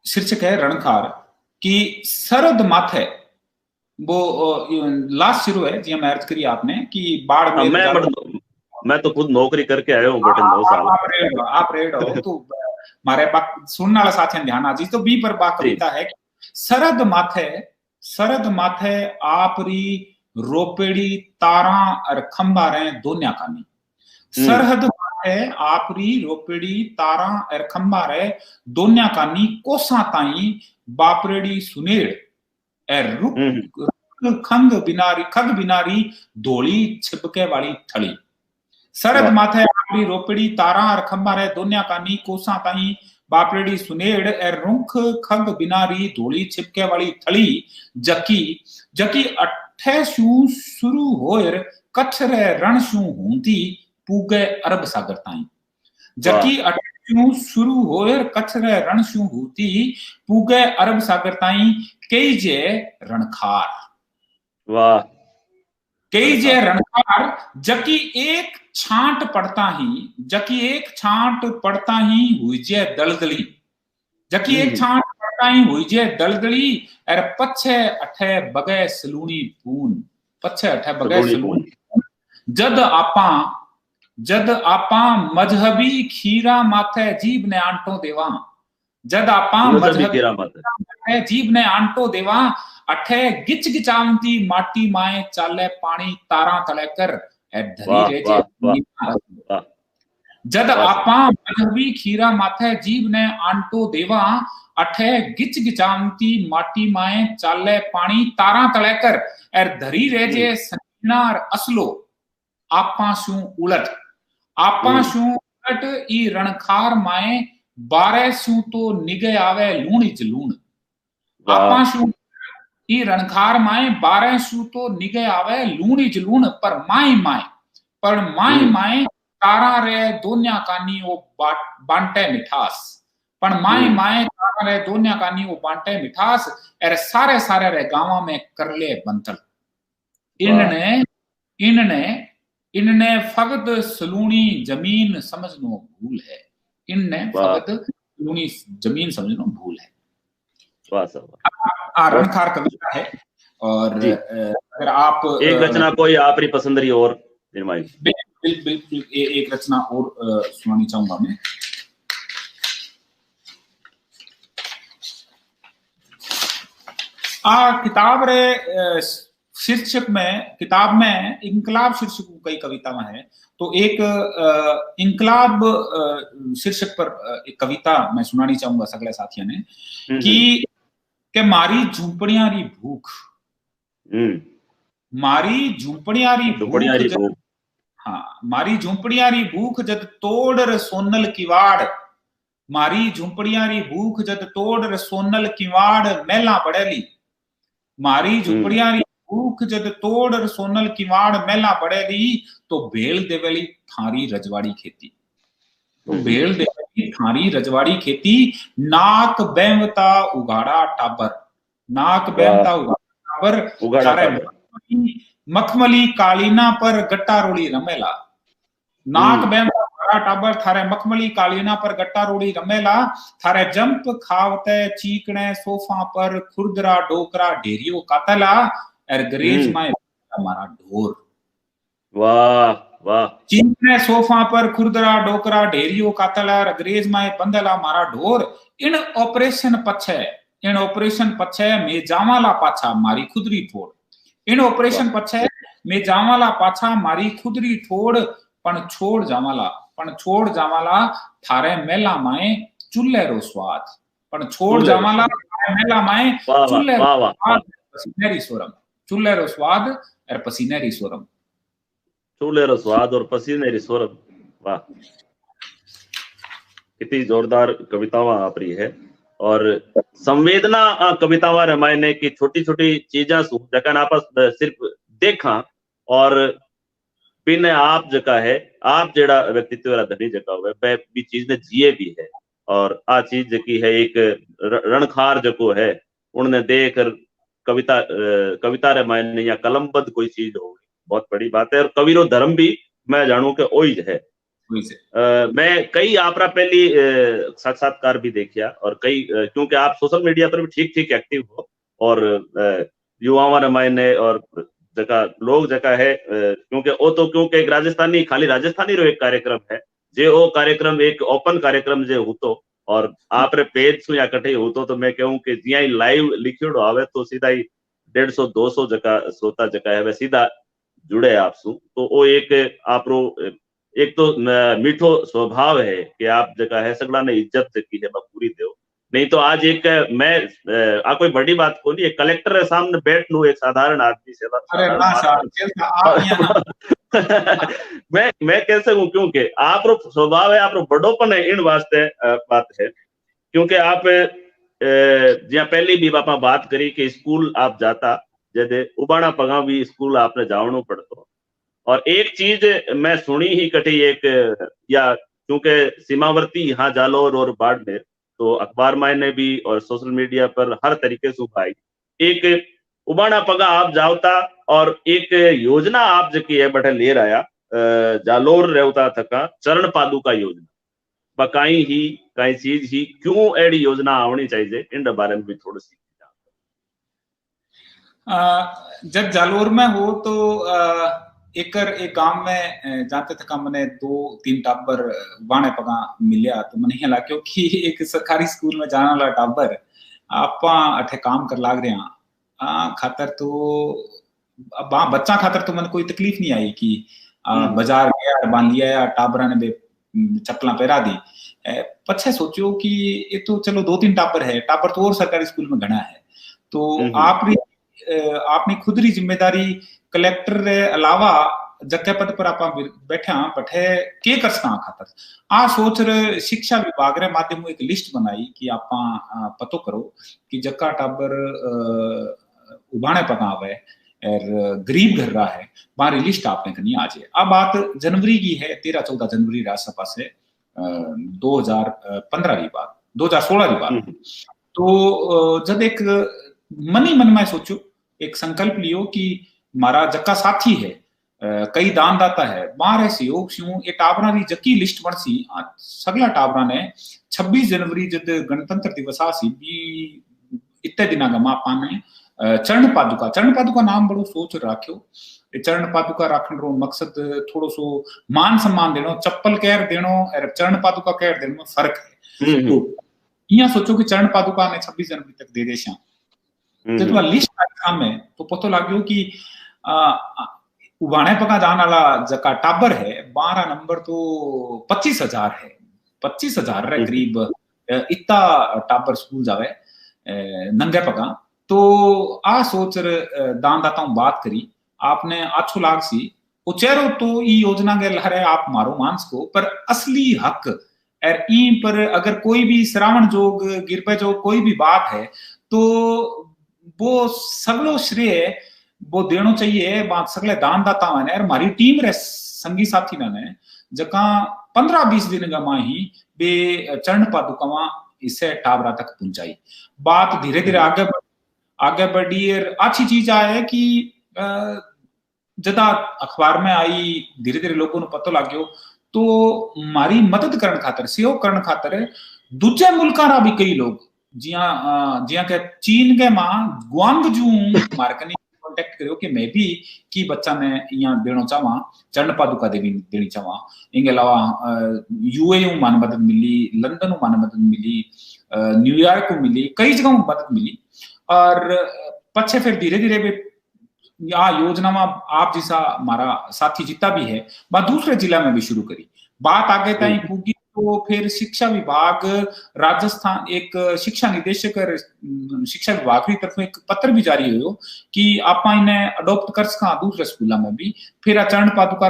शीर्षक है रणखार की सरद माथे। वो लास्ट शुरू है जी मैं अर्ज करी आपने कि बाढ़ में मैं तो खुद नौकरी करके आया हूँ बटन 2 साल। आप रेड हो तो हमारे सुनने वाला साथियों ध्यान आ जी। तो बी पर बात कविता है कि सरद माथे आपरी रोपेड़ी तारा और खंबा रहे दोन्या कानी। सरहद माथे आपरी रोपेड़ी तारा और खंबा रहे दोन्या कानी कोसा ताई बापरेड़ी सुनेड़ एर रुक खंग बिनारी धोली छिपके वाली थड़ी। सरद माथे आपरी रोपड़ी तारा और खंबा रहे दोन्या कानी कोसा ताई बापरेड़ी सुनेड़ एर रुख खंग बिनारी धोली छिपके वाली थड़ी। जकी अठे शू शुरू होर कच्छ रे रण शू होंती पूगे अरब सागर ताई। जकी अठे शू शुरू होर कच्छ रे रण शू होती पूगे अरब सागर ताई कई जे रणखार। वाह। कई जे रणखार जकी एक छांट पड़ता ही हुई जे दलदली। जकी एक छांट पड़ता ही हुई जे दलदली और पछे अठे बगे सलूनी पून। जद आपा मजहबी खीरा माथे जीव ने आंटो देवा। जद आपा मजहबी जीव ने आंटो देवा अठे गिच गिचावती माटी माए चाले पानी तारा तले कर धरी रेजे। जद आपा मजहबी खीरा माथे जीव ने आंटो देवा अठे गिच गिचावती माटी माए चाले पानी तारा तले कर एर धरी रेजे सनार असलो। आपा शू उलट ई रणखार माए 12 शू तो निगे आवे लूण इच लूण। आपा शू ई रणखार माए 12 शू तो निगे आवे लूण इच लूण। पर माए तारा रे दोन्या कानी वो बांटे मिठास। पर माए तारा रे दोन्या कानी वो बांटे मिठास एर सारे रे गांवा में करले बंतल। इनने फगत सलूनी जमीन समझनो भूल है। भूल है। रणखार कविता है। और अगर आप एक रचना कोई आपकी पसंद रही और बिल्कुल एक रचना और सुनानी चाहूंगा मैं। किताब रे शीर्षक में किताब में इंकलाब शीर्षक कई कविता में है। तो एक इंकलाब शीर्षक पर एक कविता मैं सुनानी चाहूंगा सगले साथियों ने कि मारी झूंपड़ियां री भूख। मारी झूंपड़ियां री भूख हाँ मारी झूंपड़ियां री भूख जद तोड़ र सोनल किवाड़। मारी झूंपड़ियां री भूख जद तोड़ र सोनल किवाड़ मेला बड़ेली। मारी झुपड़िया री भूख जद तोड़ सोनल किवाड़ मेला बड़ेली, तो भेल देवेली थारी रजवाड़ी खेती। तो भेल देवेली थारी रजवाड़ी खेती, नाक बेमता उगाड़ा टाबर, नाक बेमता उगाड़ा टाबर, मखमली कालीना पर गट्टा रोड़ी रमेला। नाक बेमता उगाड़ा टाबर थारे मखमली कालीना पर गट्टा रोड़ी रमेला, थारे जंप खावते चीकने सोफा पर खुरदरा डोकरा ढेरियो कातला, और गरेज माए हमारा ढोर। वाह वाह। चीकने सोफा पर खुरदरा डोकरा ढेरियो कातला, और गरेज माए बंदला मारा ढोर। इन ऑपरेशन पछे में जावाला पाछा मारी खुदरी ठोड़। इन ऑपरेशन पछे में जावाला पाछा मारी खुदरी ठोड़, पण छोड़ जावाला थारे मेला माए चुल्हे रो स्वाद, पण छोड़ जावाला थारे मेला माए चुल्हे रो स्वाद, पसीनेरी सोरम, चुल्हे रो स्वाद और पसीनेरी सोरम, चूल्हे रो स्वाद और पसीनेरी सोरम। वाह, कितनी जोरदार कवितावां आपरी है। और संवेदना कवितावां रमायने की छोटी छोटी चीजा सु जकन आप सिर्फ देखा और बिन आप जका है आप जेड़ा व्यक्तित्व वाला धनी जका हुए वह भी चीज ने जिए भी है। और आ चीज जकी है एक रणखार जको है उन्होंने देख कविता रे मायने या कलमबद्ध कोई चीज हो बहुत बड़ी बात है। और कवि रो धर्म भी मैं जानू के ओइज है। मैं कई आपरा पहली साक्षात्कार भी देखिया और कई क्योंकि आप सोशल मीडिया पर भी ठीक एक्टिव हो और युवाओं रे मायने और जका लोग जका है क्योंकि एक राजस्थानी खाली राजस्थानी रो एक कार्यक्रम है जे वो कार्यक्रम एक ओपन कार्यक्रम जे होतो और आप रे पेज सु या कटे होतो तो मैं कहूं कि जिया ही लाइव लिखियोड़ो आवे तो सीधा ही 150-200 जका श्रोता जका है वे सीधा जुड़े आपसु। तो वो एक आपरो एक तो मीठो स्वभाव है कि आप जका है सगला ने इज्जत की है पूरी दो। नहीं तो आज एक मैं आ कोई बड़ी बात को नहीं, एक कलेक्टर के सामने बैठ लू एक साधारण आदमी से मैं कह सकूं क्योंकि आप स्वभाव है आप बड़ोपन है इन वास्ते बात है क्योंकि आप जिया पहली भी बापा बात करी कि स्कूल आप जाता जैसे उबाणा पगा भी स्कूल आपने जावनो पड़तो। और एक चीज मैं सुनी ही कटी एक या क्योंकि सीमावर्ती यहाँ जालोर और बाड़मेर तो अखबार मायने भी और सोशल मीडिया पर हर तरीके से भाई एक उबाणा पगा आप जावता और एक योजना आप जकी है बटे ले रहा जालोर रहता थका चरण पादुका योजना बकाई ही कई चीज ही क्यों एडी योजना आनी चाहिए इन बारे में भी थोड़ी सी जब जालोर में हो तो एक गांव में जाते थे मैंने 2-3 टाबर बाणे पगा मिलिया तो मैंने ला क्योंकि एक सरकारी स्कूल में जाने वाला टाबर आप अठे काम कर लाग रहे खातर तो बच्चा खातर तो मन कोई तकलीफ नहीं आई कि बाजार गया बांध लिया या टाबरा ने चप्पला पहरा दी। पछे सोचो कि ये तो चलो 2-3 टाबर है, टाबर तो और सरकारी स्कूल में घना है तो आपनी खुदरी जिम्मेदारी कलेक्टर रे अलावा जगह पद पर आप बैठा बठे के कर सका खातर आ सोच रे शिक्षा विभाग रे माध्यम एक लिस्ट बनाई कि आप पतो करो कि जक्का टाबर उबाणे पगावे और गरीब घर रहा है बारी लिस्ट आपने करनी आज है। अब बात जनवरी की है 13-14 जनवरी राज्यसभा से 2015 की बात 2016 की बात। तो जब एक मन में सोचो एक संकल्प लियो कि मारा जक्का साथी है कई दान दाता है बाहर सहयोग सिंह ये टाबरा री जक्की लिस्ट बनसी सगला टाबरा ने 26 जनवरी जब गणतंत्र दिवस आसी भी इतने दिना का मापा ने चरण पादुका नाम बड़ो सोच राख्यो। चरण पादुका राखण रो मकसद थोड़ो सो मान सम्मान देनो चप्पल केर देनो और चरण पादुका केर देनो में फर्क है। तो यहाँ सोचो कि चरण पादुका ने 26 जनवरी तक दे देशा जब लिस्ट सामने तो पतो लाग्यो कि उबाणे पका जान वाला जका टाबर है 12 नंबर तो 25,000 है 25,000 रे करीब इतना टाबर स्कूल जावे नंगे पका। तो आ सोच दान दाताओं बात करी आपने आछो लाग सी उचेरो तो ई योजना के लहरे आप मारो मांस को पर असली हक और ई पर अगर कोई भी श्रावण जोग गिरपे जो कोई भी बात है तो वो सगलो श्रेय वो देनो चाहिए बात सगले दानदाता ने और हमारी टीम रे संगी साथी ने जका 15-20 दिन गमा ही बे चरण पादुका इसे टाबरा तक पहुंचाई। बात धीरे धीरे आगे बढ़ी और अच्छी चीज आए कि जदा अखबार में आई, धीरे धीरे लोगों को पता लग गयो, तो हमारी मदद करने खातर, सहयोग करने खातर दूजे मुल्का रा भी कई लोग जिया के चीन के मां ग्वांगजू मार्कनी कांटेक्ट करियो कि मैं भी की बच्चा ने यहाँ देना चाहवा, चरण पादुका देनी चाहवा। इनके अलावा यूएई मान मदद मिली, लंदन मान मदद मिली, न्यूयॉर्क को मिली, कई जगह मदद मिली। और पछे फिर धीरे धीरे यहाँ योजना में आप जैसा हमारा साथी जितना भी है बात दूसरे जिला में भी शुरू करी। बात आगे तक पूगी तो फिर शिक्षा विभाग राजस्थान, एक शिक्षा निदेशक शिक्षा विभाग की तरफ एक पत्र भी जारी हुयो कि आप इन्हें अडॉप्ट कर सका दूसरे स्कूलों में भी। फिर चरण पादुका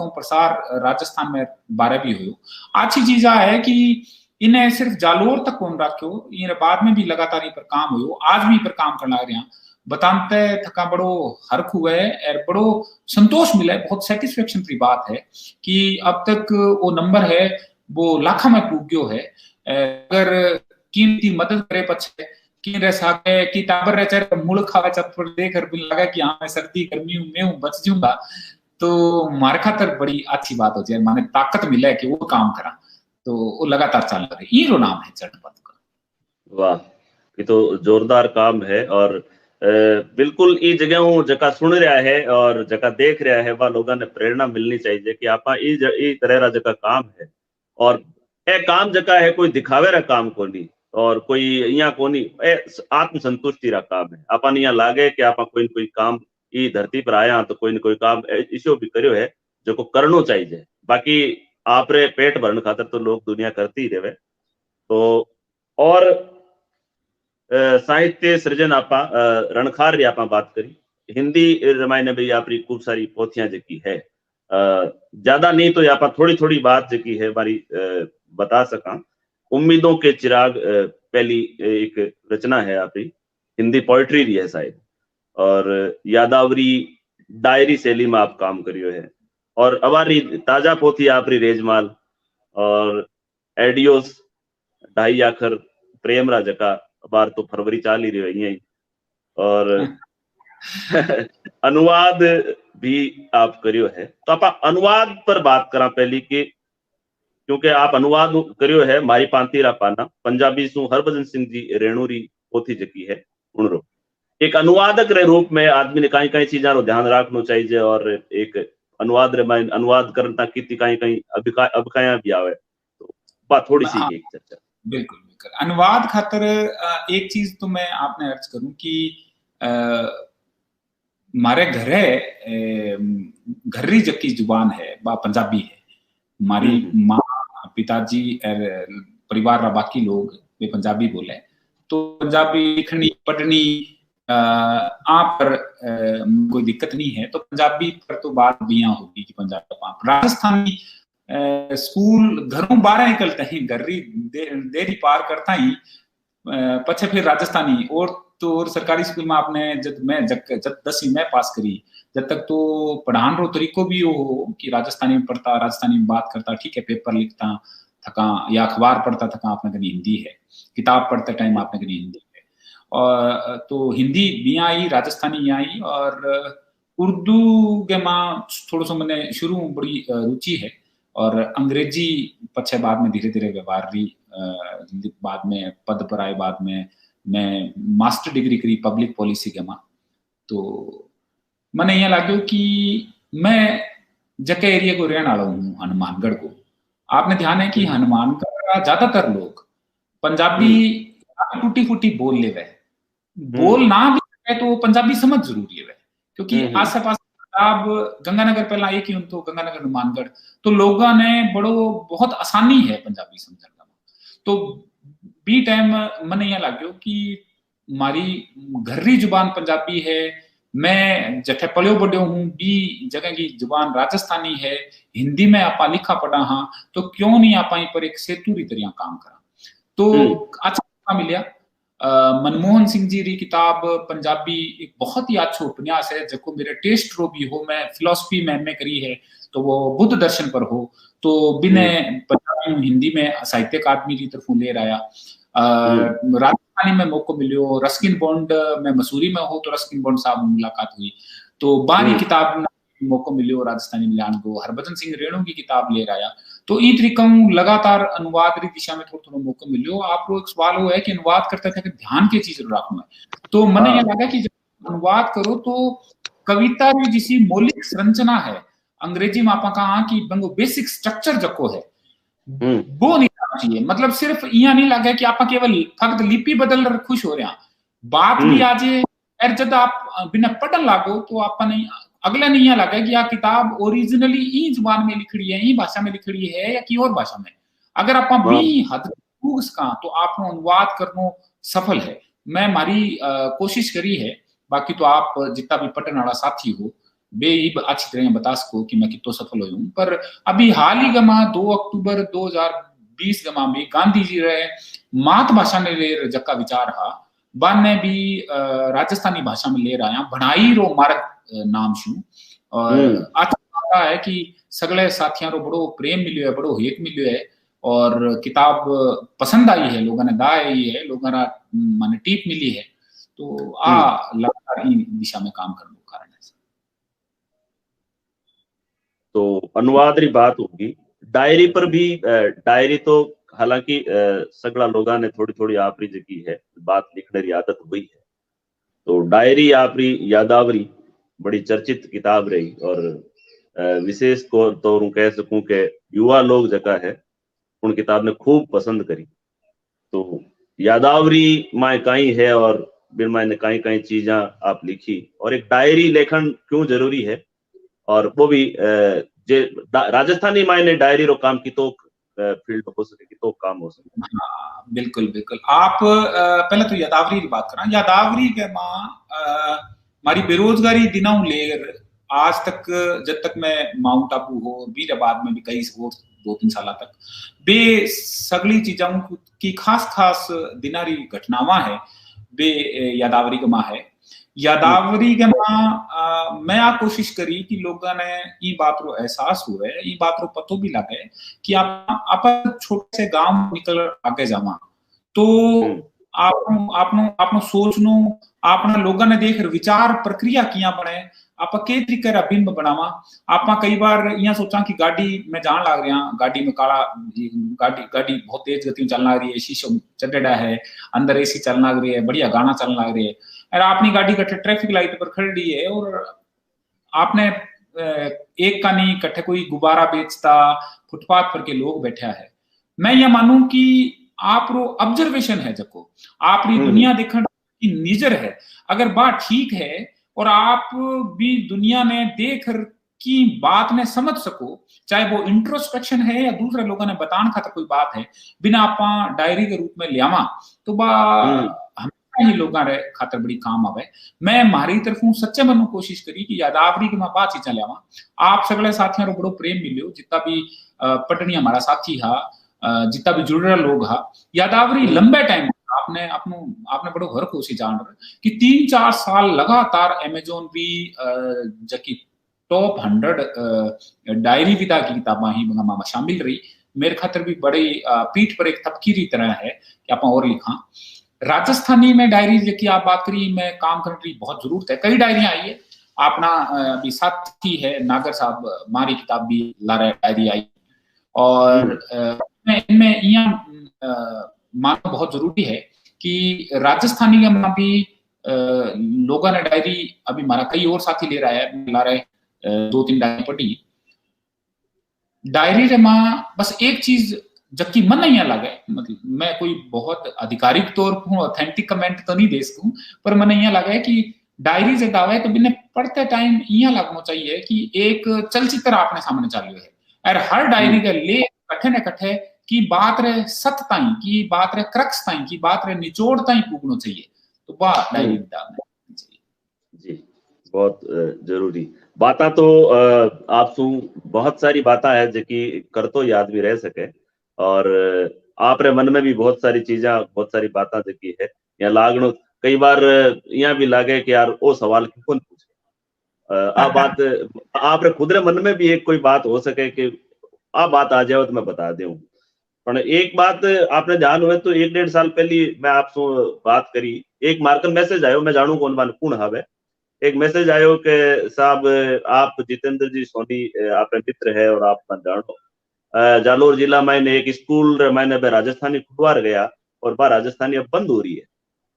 प्रसार राजस्थान में बारे भी हुयो। अच्छी चीज है कि इन्हें सिर्फ जालोर तक कौन रखो, इन बाद में भी लगातार इन पर काम हुयो, आज भी पर काम करना रहा बताते थका बड़ो हर्क हुआ है और बड़ो संतोष मिला है। बहुत सेटिस्फेक्शन की बात है कि अब तक वो नंबर है वो लाखों में पूग गयो है। अगर कीमती मदद करे पछे की रह सके कि टाबर रह चाहे मूल खावे चतुर देकर भी लगा कि हाँ मैं सर्दी गर्मी में हूँ बच जाऊंगा, तो मारे खातर बड़ी अच्छी बात हो जाए, माने ताकत मिले कि वो काम करा, तो वो लगातार चल रहे। ये रो नाम है चरण पादुका। वाह, ये तो जोरदार काम है। और बिल्कुल ई जगह जका सुन रहा है और जका देख रहा है वह लोगों ने प्रेरणा मिलनी चाहिए कि आपा ई तरह रा जका काम है। और ए काम जका है कोई दिखावे रा काम कोनी और कोई यहाँ कोनी, आत्म संतुष्टि रा काम है। अपन यहाँ लागे कि आपा कोई न कोई काम ई धरती पर आया तो कोई न कोई काम इसो भी करियो है जो को करनो चाहिए। बाकी आप रे पेट भरने खातर तो लोग दुनिया करती ही रहे। तो और साहित्य सृजन आपा रणखार री आपा बात करी, हिंदी रामायण भी आपरी खूब सारी पोथियां जकी है। ज्यादा नहीं तो आपा थोड़ी थोड़ी बात जकी है हमारी बता सका। उम्मीदों के चिराग पहली एक रचना है आपरी, हिंदी पोइट्री री है शायद, और यादावरी डायरी शैली में आप काम करियो है। और अवारी ताजा पोथी आपरी रेजमाल और एडियोस 2.5 आखर प्रेम रा जका बार तो फरवरी चाल ही रही है। और अनुवाद भी आप करियो है, तो आप अनुवाद पर बात करा पहली कि क्योंकि आप अनुवाद करियो है मारी पांती रा पाना पंजाबी सु हरभजन सिंह जी रेणुरी पोथी जकी है उनरो। एक अनुवादक रे रूप में आदमी ने कई कई चीजा रो ध्यान रखनो चाहिए और एक अनुवाद रे माइन अनुवाद करना कितनी कई कई अबकाया भी आवे, तो बात थोड़ी सी एक चर्चा। बिल्कुल बिल्कुल। अनुवाद खातर एक चीज तो मैं आपने अर्ज करूं कि मारे घरी जबकि जुबान है बा पंजाबी है। हमारी माँ पिताजी और परिवार रा बाकी लोग वे पंजाबी बोले, तो पंजाबी लिखनी पढ़नी आप पर कोई दिक्कत नहीं है। तो पंजाबी पर तो बात बिया होगी कि पंजाबी राजस्थानी स्कूल घरों बाहर निकलते ही गर्री देरी पार करता ही पछे फिर राजस्थानी। और तो और सरकारी स्कूल में आपने जब 10वीं में पास करी जब तक तो पढ़ान रो तरीको भी हो कि राजस्थानी में पढ़ता, राजस्थानी में बात करता, ठीक है पेपर लिखता थका या अखबार पढ़ता थका, आपने कभी हिंदी है, किताब पढ़ते टाइम आपने कभी हिंदी है। और तो हिंदी भी आई, राजस्थानी आई, और उर्दू के माँ थोड़ा सा मैंने शुरू में बड़ी रुचि है। और अंग्रेजी पछे बाद में धीरे धीरे व्यवहार रही, बाद में पद पर आए, बाद में मैं मास्टर डिग्री करी पब्लिक पॉलिसी के माँ। तो मैंने यहाँ लगे कि मैं जके एरिया को रहने वाला हूँ हनुमानगढ़ को। आपने ध्यान है कि हनुमानगढ़ का ज्यादातर लोग पंजाबी टूटी फूटी बोल ले वह बोल ना भी है तो पंजाबी समझ जरूरी है, क्योंकि आस पास अब गंगानगर पहला एक ही हूं तो गंगानगर हनुमानगढ़, तो लोगों ने बड़ो बहुत आसानी है पंजाबी समझने का। तो बी टाइम मैंने यहाँ लगे कि हमारी घरी जुबान पंजाबी है, मैं जठे पलियो बढ़ियो हूँ, बी जगह की जुबान राजस्थानी है, हिंदी में आपा लिखा पढ़ा हाँ, तो क्यों नहीं आपा पर एक सेतु की तरह काम करा। तो अच्छा मिलिया। मनमोहन सिंह जी री किताब पंजाबी एक बहुत ही अच्छा उपन्यास है जो मेरे टेस्ट रो भी हो। मैं फिलोसफी में एमए करी है तो वो बुद्ध दर्शन पर हो, तो बिने पंजाबी हिंदी में साहित्य अकादमी की तरफों ले रहा। राजस्थानी में मौको मिलो, रस्किन बॉन्ड में मसूरी में हो तो रस्किन बॉन्ड साहब मुलाकात हुई, तो बारी किताब मौको मिलो राजस्थानी मिलान को। हरभजन सिंह रेणु की किताब ले रहा, तो ई तरीका लगातार अनुवाद की दिशा में थोड़ा थोड़ा मौको मिलो। आपको एक सवाल वो है कि अनुवाद करते थे ध्यान की चीज रखना है, तो मैंने ये लगा कि जब अनुवाद करो तो कविता की जिसी मौलिक संरचना है, अंग्रेजी में आप कहा कि बेसिक स्ट्रक्चर जको है वो नहीं होना चाहिए। मतलब सिर्फ इं नहीं लगे कि आप केवल फक्त लिपि बदल कर खुश हो रहे, बात भी आज जब आप बिना पढ़न लागो तो आप नहीं अगला नहीं लगे कि यह किताब ओरिजिनली ई जुबान में लिखड़ी है, ई भाषा में लिखड़ी है या की और भाषा में। अगर आप बी हद का तो आप अनुवाद करना सफल है। मैं मारी कोशिश करी है, बाकी तो आप जितना भी पढ़ने वाला साथी हो बे अच्छी तरह बता सको कि मैं कितो सफल हो। पर अभी हाल ही गमा 2 अक्टूबर 2020 गमा में गांधी जी रे मातृभाषा में ले जक्का विचार हा बाने भी राजस्थानी भाषा में ले रहा भणाई रो मार्ग नाम शू। और अच्छा है कि सगले साथियों रो बड़ो प्रेम मिलियो है, बड़ो हेत मिलियो है और किताब पसंद आई है, लोगों ने दाई है, लोगों ने माने टीप मिली है, तो लगातार इन दिशा में काम करने का कारण है। तो अनुवाद री बात होगी, डायरी पर भी डायरी तो हालांकि सगला लोगों ने थोड़ी थोड़ी आपरी जगी है बात लिखने की आदत हुई है, तो डायरी आपरी यादावरी बड़ी चर्चित किताब रही और विशेष तौर कह सकूं कि युवा लोग जगह है उन किताब ने खूब पसंद करी। तो यादावरी माए कई है और बिन मायने कई कई चीजा आप लिखी, और एक डायरी लेखन क्यों जरूरी है और वो भी जे राजस्थानी मायने डायरी रो काम की तो फील्ड हो सके कि तो काम हो सके। हाँ बिल्कुल बिल्कुल। आप पहले तो यादावरी की बात करा, यादावरी के माँ हमारी बेरोजगारी दिनों लेकर आज तक जब तक मैं माउंट आबू हो बीराबाद में भी कई 2-3 साल तक बे सगली चीजों की खास खास दिनारी घटनावां है बे यादावरी के माँ है। यादावरी के माँ मैं आ कोशिश करी कि लोगों ने ये बात रो एहसास हुए, ये बात रो पतो भी लगे कि आप छोटे से गांव निकल आगे जावा तो आपनो सोचनो आपने लोगों ने देख विचार प्रक्रिया किया बने, आप के तरीके रा बिंब बनावा। आप कई बार यह सोचा कि गाड़ी में जान लग रहा, गाड़ी में काला गाड़ी बहुत तेज गति में चलना लग रही है, शीशो चढ़ा है, अंदर एसी चलना लग रही है, बढ़िया गाना चलना लग रही है, और अपनी गाड़ी कट्ठे ट्रैफिक लाइट पर खड़ी है और आपने एक का नहीं कट्ठे कोई गुब्बारा बेचता फुटपाथ पर के लोग बैठा है। मैं यह मानू कि आप रो ऑब्जर्वेशन है जको आपरी दुनिया देखने की निजर है, अगर बात ठीक है और आप भी दुनिया ने देख की बात ने समझ सको, चाहे वो इंट्रोस्पेक्शन है या दूसरे लोगों ने बताने खातर कोई बात है, बिना आप डायरी के रूप में लियावा तो हमेशा ही लोगों रे खातर बड़ी काम आवे। मैं मारी तरफों सच्चे मनो कोशिश करी कि यादावरी के मैं बात चीजा लियावा। आप सगले साथियों रो बड़ो प्रेम मिलियो, जितना भी पटनी हमारा साथी हा, जितना भी जुड़ रहा लोग हा, यादावरी लंबे टाइम आपने बड़ो घर कोशी जान रहे कि 3-4 साल लगातार अमेज़न भी जकी टॉप 100 डायरी विदा की किताबा ही मामा शामिल रही। मेरे खातर भी बड़ी पीठ पर एक तबकीरी तरह है कि आप और लिखा। राजस्थानी में डायरी जकी आप बात करी में काम करने की बहुत जरूरत है, कई डायरियां आई है। अपना अभी साथी है नागर साहब मारी किताब भी ला रहे डायरी आई, और इनमें यहाँ मानना बहुत जरूरी है कि राजस्थानी के मां भी लोगों ने डायरी अभी हमारा कई और साथी ले रहा है, ला रहे 2-3 डायरी पढ़ी। डायरी रे मां बस एक चीज जबकि मन नहीं लगे, मतलब मैं कोई बहुत आधिकारिक तौर पर ऑथेंटिक कमेंट तो नहीं दे सकूं, पर मन यहाँ लगे कि डायरी से दावे तो बिना पढ़ते टाइम यहाँ लगना चाहिए कि एक चलचित्र आपने सामने चालू है और हर डायरी के ले कट्ठे न कट्ठे की बात रे सत ताई की बात रे क्रक्स ताई की बात रे निचोड़ ताई पूगनो चाहिए, तो वाह डायरी जी बहुत जरूरी बाता। तो आप सु बहुत सारी बाता है जकी कर तो याद भी रह सके और आप रे मन में भी बहुत सारी चीजा बहुत सारी बाता जकी है या लागणो कई बार यहाँ भी लागे कि यार वो सवाल क्यों कौन पूछे। आ बात आपरे खुद रे मन में भी एक कोई बात हो सके कि आ बात आ जाए तो मैं बता दूं। पर एक बात आपने ध्यान हुए तो 1-1.5 साल पहले मैं आपसे बात करी, एक मार्कर मैसेज आयो, मैं जानू कौन बान कौन हावे, एक मैसेज आयो कि साहब आप जितेंद्र जी सोनी आपने मित्र है और आप मन जानो जालोर जिला में एक स्कूल मैंने राजस्थानी खुलवार गया और वह राजस्थानी अब बंद हो रही है,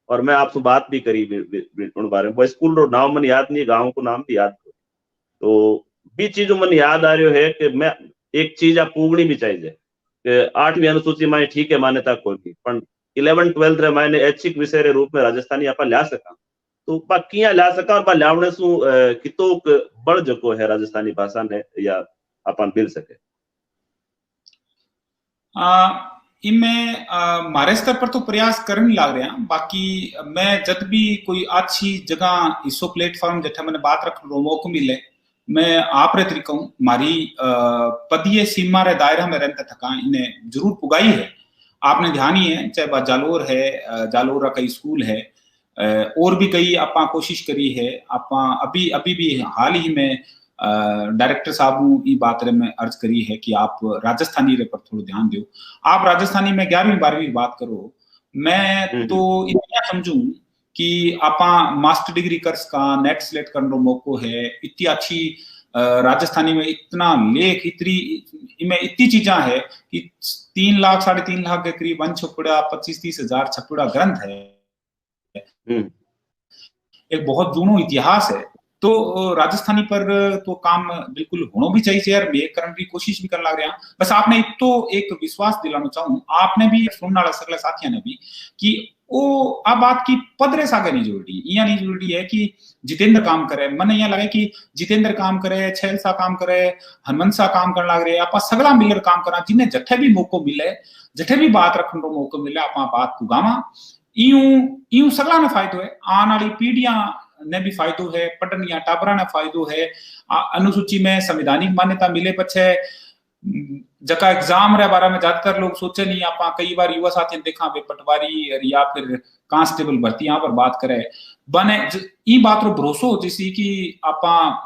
और मैं आपसे बात भी करी उन बारे में। वो स्कूल रो नाम मन याद नहीं, गांव को नाम भी याद नहीं, तो भी चीजों मन याद आ रही है कि मैं एक चीज आप पूगनी भी चाहिए कि 8वीं अनुसूची में ठीक है मान्यता कोई नहीं, पर 11-12 रे मैंने ऐच्छिक विषय रे रूप में राजस्थानी आप ल्या सका, तो बा किया ल्या सका और बा ल्यावणे सु कितोक बड़ जको है राजस्थानी भाषा ने या अपन मिल सके। इनमें मारे स्तर पर तो प्रयास करने लग रहे हैं। बाकी मैं जब भी कोई अच्छी जगह इसो प्लेटफॉर्म जैसे मैंने बात रख लो मौको मिले, मैं आप रे तरीका हूँ मारी पदीय सीमा रे दायरा में रहता थका इन्हें जरूर पुगाई है। आपने ध्यान ही है, चाहे बात जालोर है, जालोर का कई स्कूल है, और भी कई आपा कोशिश करी है। आपा अभी भी हाल ही में डायरेक्टर साहब ये बात रे में अर्ज करी है कि आप राजस्थानी रे पर थोड़ा ध्यान दो। आप राजस्थानी में 11वीं-12वीं बात करो, मैं तो इतना समझू कि आपा मास्टर डिग्री कर्स का नेट सिलेक्ट करने मौको है। इतनी अच्छी राजस्थानी में इतना लेख इतनी इतनी चीजा है कि 3 लाख 3.5 लाख के करीब वन छपुड़ा 25-30 हजार छपुड़ा ग्रंथ है। एक बहुत जूनो इतिहास है, तो राजस्थानी पर तो काम बिल्कुल होना भी चाहिए यार। मैं करने की कोशिश भी कर लग रहा। बस आपने एक विश्वास दिलाना चाहूँ, आपने भी सुनने वाला सगले साथियों ने भी, कि वो आ बात की पदरे सागे नहीं जरूरी, यहाँ नहीं जरूरी है कि जितेंद्र काम करे। मन यहाँ लगे कि जितेंद्र काम करे, छैल सा काम करे, हनुमंत सा काम करने लग रहे, आप सगला मिलकर काम करना, जिन्हें जठे भी मौको मिले, जठे भी बात रखने को मौको मिले, आप बात को गावा। यूं सगला ने फायदो है, आने वाली पीढ़ियां ने भी फायदो है, पटनिया टाबरा ने फायदो है। अनुसूची में संवैधानिक मान्यता मिले पछे जका एग्जाम रे बारे में ज्यादातर लोग सोचे नहीं। आप कई बार युवा साथी देखा वे पटवारी या फिर कांस्टेबल भर्ती यहाँ पर बात करे बने ई बात रो भरोसो जैसी कि आप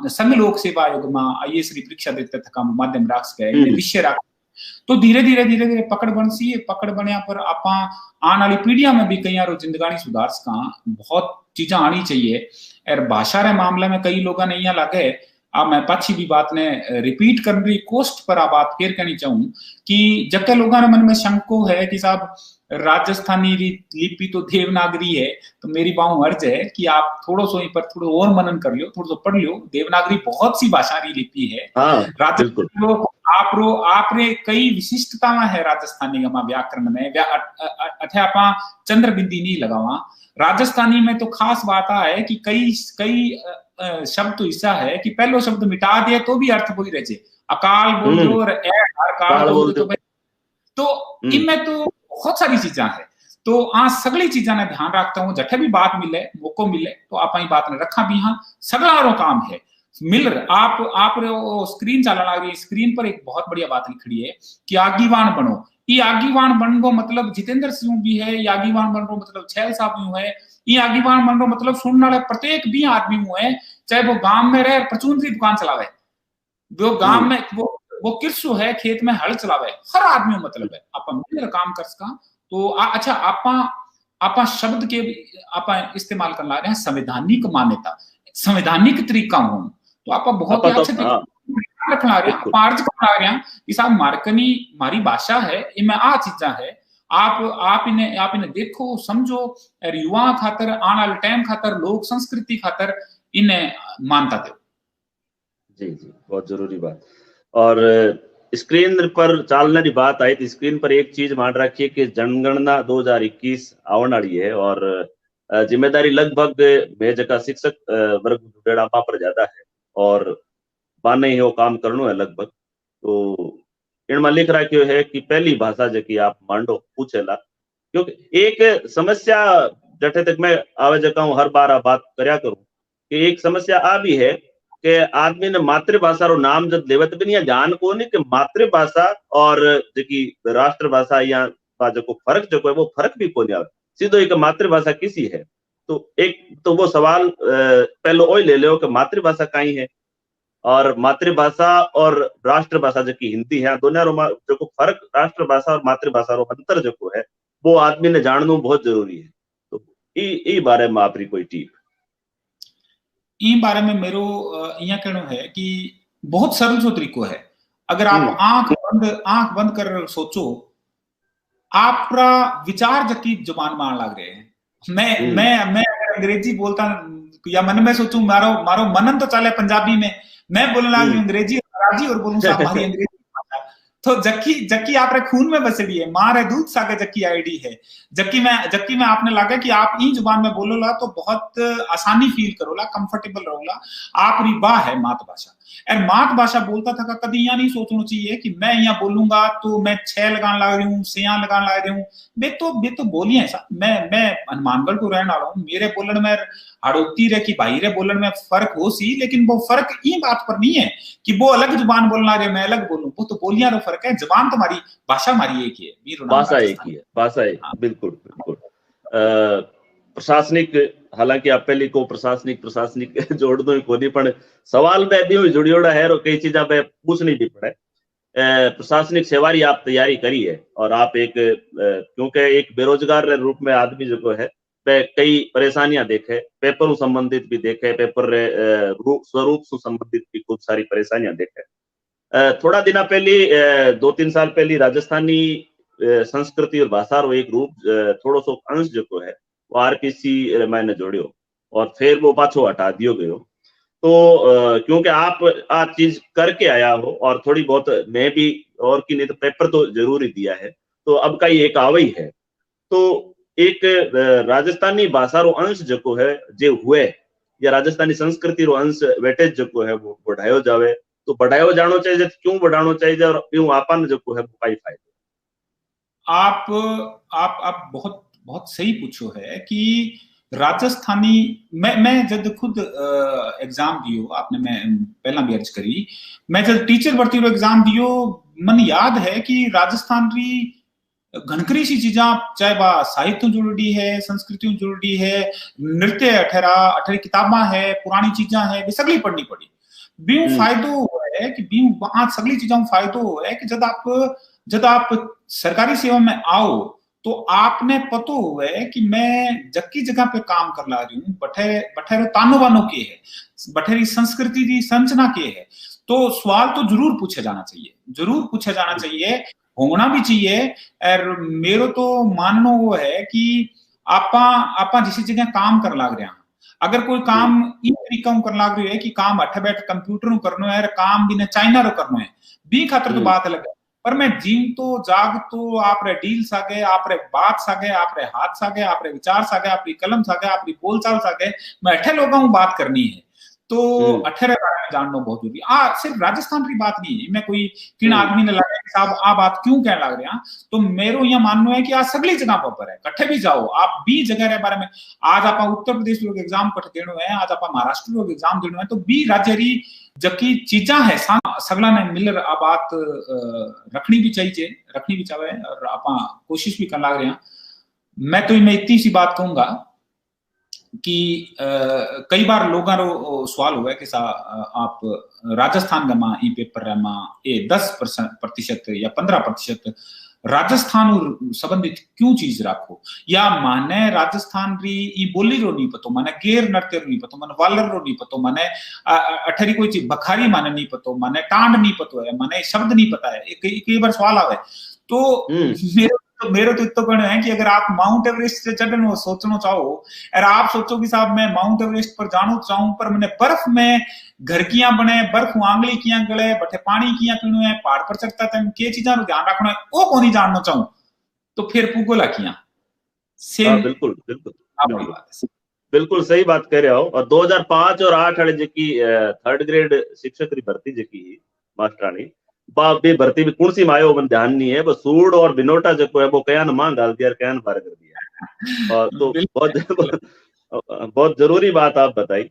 संघ लोक सेवा आयोग में IAS री परीक्षा देते थका माध्यम राख सके विषय राख, तो धीरे धीरे पकड़ बनसी है। पकड़ बनया पर आप आने वाली पीढ़िया में भी कई यारो जिंदगानी सुधार सका, बहुत चीजा आनी चाहिए। और भाषा रे मामले में कई लोगों ने यहाँ लगे, अब मैं पाछी भी बात ने रिपीट करने की कोस्ट पर बात फिर कहनी चाहूँ कि जबकि लोगों ने मन में शंको है कि साहब राजस्थानी लिपि तो देवनागरी है, तो मेरी बाहू अर्ज है कि आप थोड़ा सो पर थोड़ा और मनन कर लियो, थोड़ा सो पढ़ लियो। देवनागरी बहुत सी भाषा री लिपि है। राजस्थानी आपने कई विशिष्टताएं है राजस्थानी व्याकरण में। अथे आप चंद्र बिंदी नहीं लगावा। राजस्थानी में तो खास बात है कि कई शब्द तो ऐसा है कि पहलो शब्द मिटा दिया तो भी अर्थ वही रहे। अकाल बोल दो और अकाल बोल दो, तो इनमें तो बहुत सारी चीजा है। तो आज सगली चीजा ने ध्यान रखता हूँ, जठे भी बात मिले मौको मिले तो आप बात ने रखा भी। हाँ सगला काम है मिल आप स्क्रीन चला लग रही है, स्क्रीन पर एक बहुत बढ़िया बात लिखी है कि आगीवान बनो। ये आगीवान बन गो मतलब जितेंद्र सिंह भी है, ये आगीवान बन गो मतलब छैल साहब भी है, ये आगीवान बन गो मतलब सुनने वाले प्रत्येक भी आदमी हुए, चाहे वो गांव में रहे परचून की दुकान चलावे, वो गांव में वो किरसो है खेत में हल चलावे, हर आदमी मतलब है आप मिलकर काम कर सका। तो अच्छा आप शब्द के आप इस्तेमाल कर ला रहे हैं संवैधानिक मान्यता, संवैधानिक तरीका हो, तो आप बहुत अच्छे रखना रहे हैं, पार्ज करना रहे हैं कि साहब मारकनी हमारी भाषा है, इनमें आ चीजा है। आप इन्हें देखो समझो और युवा खातर आने वाले टाइम खातर लोक संस्कृति खातर इन्हें मानता दो। जी जी बहुत जरूरी बात। और स्क्रीन पर चालने की बात आई थी, स्क्रीन पर एक चीज मान रखिए कि जनगणना 2021 आने वाली है और जिम्मेदारी लगभग मैं जगह शिक्षक वर्ग जुड़ेड़ा पर ज्यादा है और माने ही वो काम करनो है लगभग। तो इनमें लिख रखियो है कि पहली भाषा जकी आप मांडो पूछेला, क्योंकि एक समस्या जठे तक मैं आवे जका हूँ हर बार बात करया करूं कि एक समस्या आ भी है कि आदमी ने मातृभाषा रो नाम जब लेवत भी नहीं ध्यान को नहीं कि मातृभाषा और जकी राष्ट्रभाषा या जो फर्क जो है वो फर्क भी को नहीं आवे। सीधो एक मातृभाषा किसी है। तो एक तो वो सवाल पहले ओ ले लो कि मातृभाषा कहीं है, और मातृभाषा और राष्ट्रभाषा जो की हिंदी है, दोनों जो फर्क राष्ट्रभाषा और मातृभाषा रो अंतर जो है वो आदमी ने जानना बहुत जरूरी है। तो ई बारे में आपरी कोई टीप? ई बारे में मेरो यहाँ कहना है कि बहुत सरल सो तरीको है। अगर आप आंख बंद कर सोचो, आपका विचार जबकि जुबान में आने लग रहे हैं। मैं अंग्रेजी बोलता या मन में सोचूं मारो मनन तो चले पंजाबी में, मैं बोलने लगी अंग्रेजी और बोलूं साहब हमारी अंग्रेजी तो जक्की आप खून में बसड़ी है, माँ रे दूध सागे जक्की आईडी है। जक्की में आपने लगा कि आप ई जुबान में बोलोला तो बहुत आसानी फील करोला, कंफर्टेबल रहोला। आप रिबा है मातृभाषा, और मातृभाषा बोलता था कभी यहाँ नहीं सोचना चाहिए कि मैं यहाँ बोलूंगा तो मैं 6 लगान लगा रही हूँ, सिया लगान लगा रही हूँ। बे तो बोलिए ऐसा। मैं हनुमानगढ़ को रहने वाला हूँ, मेरे बोलन में हड़ोती रे की भाई रे बोलन में फर्क हो सी, लेकिन वो फर्क ये बात पर नहीं है कि वो अलग जुबान बोलना रहे मैं अलग बोलूं, वो तो बोलियां रो फर्क है। जुबान तुम्हारी, भाषा हमारी एक ही है, भाषा एक ही है, भाषा एक। बिल्कुल बिल्कुल। प्रशासनिक, हालांकि आप पहले को प्रशासनिक जोड़ दो कोनी, पण सवाल में भी जुड़ियोड़ा है और कई चीजा पे पूछनी भी पड़े। प्रशासनिक सेवारी आप तैयारी करी है, और आप एक क्योंकि एक बेरोजगार रूप में आदमी जो है कई परेशानियां देखे, पेपर संबंधित भी देखे, पेपर स्वरूप से संबंधित भी खूब सारी परेशानियां देखे। थोड़ा दिन पहले 2-3 साल पहले राजस्थानी संस्कृति और भाषा रो एक रूप थोड़ो सो अंश जो है वो आरपीसी मैंने जोड़ियो, और फिर वो पाछो हटा दियो गयो। तो क्योंकि आप आ चीज करके आया हो, और थोड़ी बहुत मैं भी और की नहीं तो पेपर तो जरूर ही दिया है, तो अब का एक आवई है। तो एक राजस्थानी भाषा रो अंश जो है जो हुए, या राजस्थानी संस्कृति रो अंश वेटेज जो है वो बढ़ायो जावे, तो बढ़ायो जानो चाहिए, क्यों बढ़ानो चाहिए, और क्यों आपन जो है काई फायदे? आप बहुत सही पूछो है कि राजस्थानी, मैं जब खुद एग्जाम दियो, आपने मैं पहला भी अर्ज करी, मैं जब टीचर भर्ती रो एग्जाम दियो, मन याद है कि राजस्थान री घनकरी सी चीजा, चाहे बा साहित्य जुड़ी है, संस्कृति जुड़ी है, नृत्य अठरा किताबा है, पुरानी चीजा है, वे सगली पढ़नी पड़ी। बीऊ फायदो है कि बीऊ आज सगली चीजों में फायदो है कि जब आप सरकारी सेवा में आओ तो आपने पतो हुआ है कि मैं जक्की जगह पे काम कर ला रही हूँ, बठेरे तानो बानो के है, बठेरी संस्कृति की संरचना के है। तो सवाल तो जरूर पूछा जाना चाहिए, होना भी चाहिए। और मेरो तो मानना वो है कि आपा जिस जगह काम कर लाग रहे हैं, अगर कोई काम इन तरीका कर लाग रही है कि काम अठ बैठ कंप्यूटर करना है, काम भी चाइना रो करना है, बी खातर तो बात अलग है। पर मैं जीम तो जाग तो आप रे डील सागे, आप रे बात सागे, आप रे हाथ सागे, आप रे विचार सागे, आपकी कलम सागे, आपकी बोलचाल सागे, मैं अठे लोगों को बात करनी है, तो अठे रे बारे में जानना बहुत जरूरी। सिर्फ राजस्थान की बात नहीं है, मैं कोई किन आदमी ने लगा साहब आ बात क्यों कह लग रहे हैं, तो मेरो यह मानना है कि आज सगली जगह पर है, कट्ठे भी जाओ आप बी जगह रे बारे में। आज आप उत्तर प्रदेश लोग एग्जाम कट देनो है, आज आप महाराष्ट्र लोग एग्जाम देनो है, तो बी राज्य री जबकि चीजा है सगला ने मिलर आ बात रखनी भी चाहिए और आप कोशिश भी कर लग रहे हैं। मैं तो इतनी सी बात कहूंगा कि कई बार लोगों रो सवाल हुआ है कि आप राजस्थान का माँ ई पेपर रे माँ 10% या 15% राजस्थान संबंधित क्यों चीज रखो, या माने राजस्थान री ई बोली रो नहीं पतो, माने गेर नृत्य रो नहीं पतो, माने वालर रो नहीं पतो, माने अठरी कोई चीज बखारी माने नहीं पतो, माने टांड नहीं पतो है, माने शब्द नहीं पता है। कई बार सवाल आवे तो मेरे तो इतना कहना है कि अगर आप माउंट एवरेस्ट से चढ़ने सोचना चाहो, और आप सोचो कि साहब मैं माउंट एवरेस्ट पर जाना चाहूं, पर मैंने बर्फ में घर किया बने, बर्फ आंगली किया गले, बठे पानी किया पीणो है, पहाड़ पर चढ़ता था, के चीजा ध्यान रखना है, वो को नहीं जानना चाहूं, तो फिर पुगोला किया सेम। बिल्कुल सही बात कह रहे हो। और 2005 और 8 वाले जी 3rd ग्रेड शिक्षक री भर्ती जी मास्टरानी बे भर्ती में कौन सी मायो मन ध्यान नहीं है, बस सूड और बिनोटा जो है वो कयान मां डाल दिया, कयान बार कर दिया। और तो बहुत जरूरी बात आप बताई,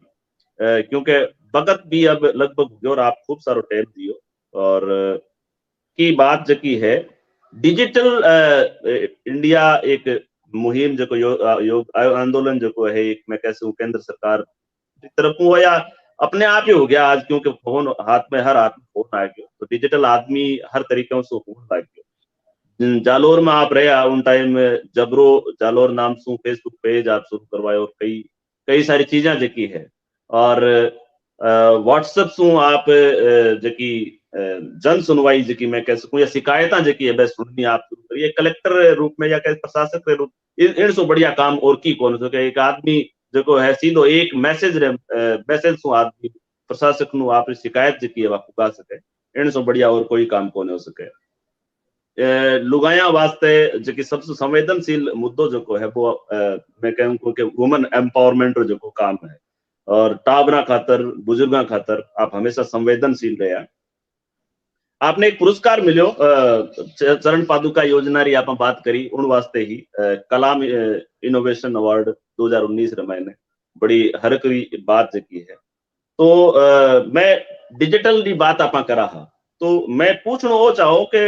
क्योंकि वक्त भी अब लगभग और आप खूब सारो टाइम दियो, और की बात जो है डिजिटल इंडिया एक मुहिम जो योग आंदोलन जो है एक मैं कैसे केंद्र सरकार की तरफ हुआ या अपने आप ही हो गया आज, क्योंकि फोन हाथ में, हर हाथ में फोन आ गया, तो डिजिटल आदमी हर तरीके से फोन आ गया। जालोर में आप रहे उन टाइम जबरो जालोर नाम से फेसबुक पेज आप शुरू करवाए और कई सारी चीजें जकी है, और व्हाट्सएप से आप जकी जन सुनवाई जकी मैं कह सकूं या शिकायत जकी है बस सुननी आप शुरू करिए कलेक्टर रूप में या कह प्रशासक के रूप, इन सो बढ़िया काम और की कौन सो एक आदमी जो है सीधो एक मैसेज सु आदमी प्रशासक नु आप शिकायत जकी है पुगा सके, इन सो बढ़िया और कोई काम कौन हो सके। लुगाया वास्ते जो सबसे संवेदनशील मुद्दों जो है वो मैं कहूँ कि वुमन एम्पावरमेंट जो काम है, और टाबरा खातर बुजुर्गा खातर आप हमेशा संवेदनशील रहे। आपने एक पुरस्कार मिलो चरण पादुका योजना री आप बात करी उन वास्ते ही कलाम इनोवेशन अवार्ड 2019 रे मैंने बड़ी हरकरी बात जकी है। तो मैं डिजिटल री बात आप करा हा, तो मैं पूछनो वो चाहो कि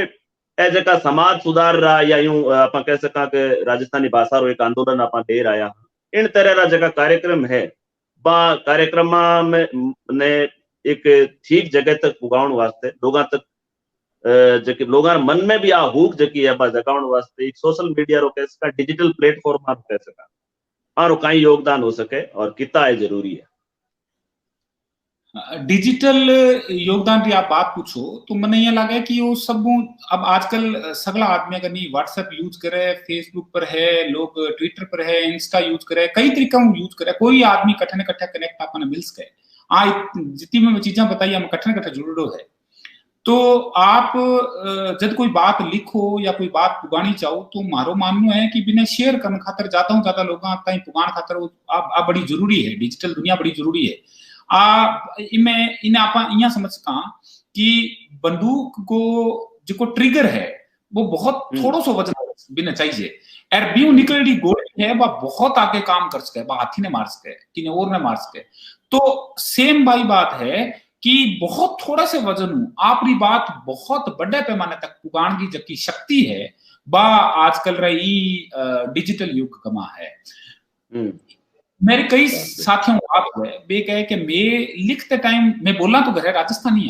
ए जका समाज सुधार रहा या यूं आप कह सका कि राजस्थानी भाषा रो एक आंदोलन आप दे रहा इन तरह रा जका कार्यक्रम है बा कार्यक्रम में ने एक ठीक जगह तक पुगाउण वास्ते लोगों तक जबकि लोगों मन में भी आ हुक जकी है बा जगाउण वास्ते एक सोशल मीडिया रो कह सका डिजिटल प्लेटफॉर्म आप कह सका आरो कई योगदान हो सके और कितना है जरूरी है। डिजिटल योगदान की आप बात पूछो तो मैंने ये लगा कि वो सब अब आजकल सगला आदमी अगर नहीं व्हाट्सएप यूज करे, फेसबुक पर है, लोग ट्विटर पर है, इंस्टा यूज करे, कई तरीका यूज करे, कोई आदमी कट्ठे न कट्ठे कनेक्ट आपने मिल सके। जितनी मैं चीजें बताई हम कट्ठे न कट्ठे जुड़ो है। तो आप जब कोई बात लिखो या कोई बात पुगानी चाहो तो मारो मानना है कि बिना शेयर करने खातर ज्यादा लोगों ताई पुगान खातर आप बड़ी जरूरी है, डिजिटल दुनिया बड़ी जरूरी है। इन्हें आप समझ सका कि बंदूक को जो ट्रिगर है वो बहुत थोड़ो सो वजन बिना चाहिए, और बीऊ निकलनी गोली है वह बहुत आगे काम कर सके, वह हाथी ने मार सके, किन्हें और ने मार सके। तो सेम भाई बात है कि बहुत थोड़ा से वजन आपकी बात बहुत बड़े पैमाने तक पुगान की जबकि शक्ति है बा आजकल रही डिजिटल युग कमा है। मेरे कई साथियों बात हुए वे कहे कि मैं लिखते टाइम मैं बोला तो घर राजस्थानी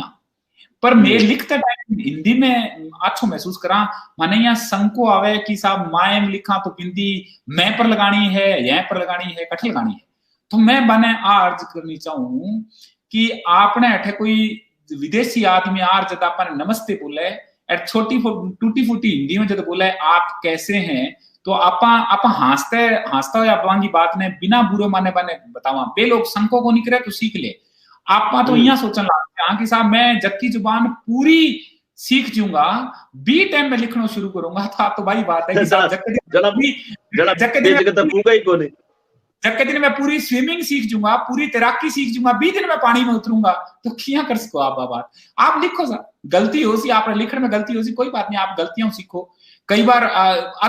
पर मैं लिखते टाइम हिंदी में अच्छो महसूस करा, माने यहाँ संको आवे कि साहब मायम लिखा तो बिंदी मैं पर लगानी है, यहाँ पर लगानी है, कठ लगानी है। तो मैं बने अर्ज करनी चाहूं कि आपने अठे कोई विदेशी आदमी आर जब आपने नमस्ते बोले और छोटी टूटी फूटी हिंदी में जब बोले आप कैसे हैं तो आप हंसते हुए आप की बात ने बिना बुरे माने बने बतावा बे लोग संको को नहीं करे तो सीख ले। आप तो यहाँ सोचने लगते कि साहब मैं जग की जुबान पूरी सीख जूंगा बी टाइम में लिखना शुरू करूंगा तो भाई बात है कि साहब जब के दिन मैं पूरी स्विमिंग सीख जूंगा, पूरी तैराकी सीख जूंगा, 20 दिन में पानी में उतरूंगा तो क्या कर सको आप बात। आप लिखो सर, गलती हो सी आप लिखने में गलती हो सी कोई बात नहीं, आप गलतियां सीखो। कई बार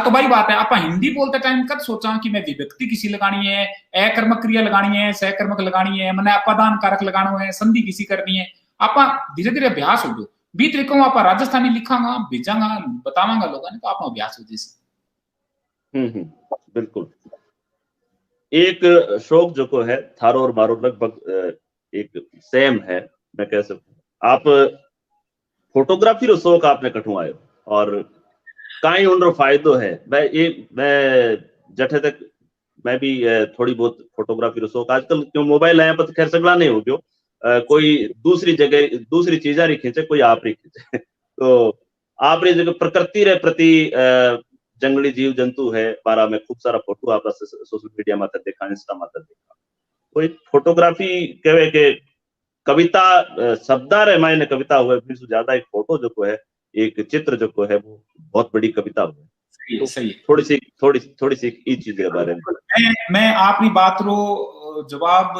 तो भाई बात है आप हिंदी बोलते टाइम कब सोचा कि मैं विभक्ति किसी लगानी है, अकर्मक क्रिया लगानी है, सहकर्मक लगानी है, मैंने अपादान कारक लगाना है, संधि किसी करनी है। आप धीरे धीरे अभ्यास हो गयो भी तरीकों आप राजस्थानी लिखांगा भेजांगा बतावांगा लोगों ने तो आप अभ्यास हो जैसे। बिल्कुल एक शौक जो है थारो और मारो लगभग एक सेम है मैं कह सकूं। आप फोटोग्राफी रो शौक आपने कठुआयो और काई उनरो फायदो है। मैं जठे तक मैं भी थोड़ी बहुत फोटोग्राफी रो शौक आजकल क्यों मोबाइल आया पर खैर सगला नहीं हो गयो, कोई दूसरी जगह दूसरी चीजा री खींचे कोई आप री खींचे तो आप री जगह प्रकृति रे प्रति जंगली जीव जंतु है बारा में खूब सारा फोटो आप सोशल मीडिया माते देखा, इंस्टा माते देखा। कोई फोटोग्राफी कहे के कविता शब्दा रे मायने कविता हुए फिर से ज्यादा एक फोटो जो है एक चित्र जो है वो बहुत बड़ी कविता हुए। तो सही थोड़ी सी इस चीज के बारे में मैं आपकी बात रो जवाब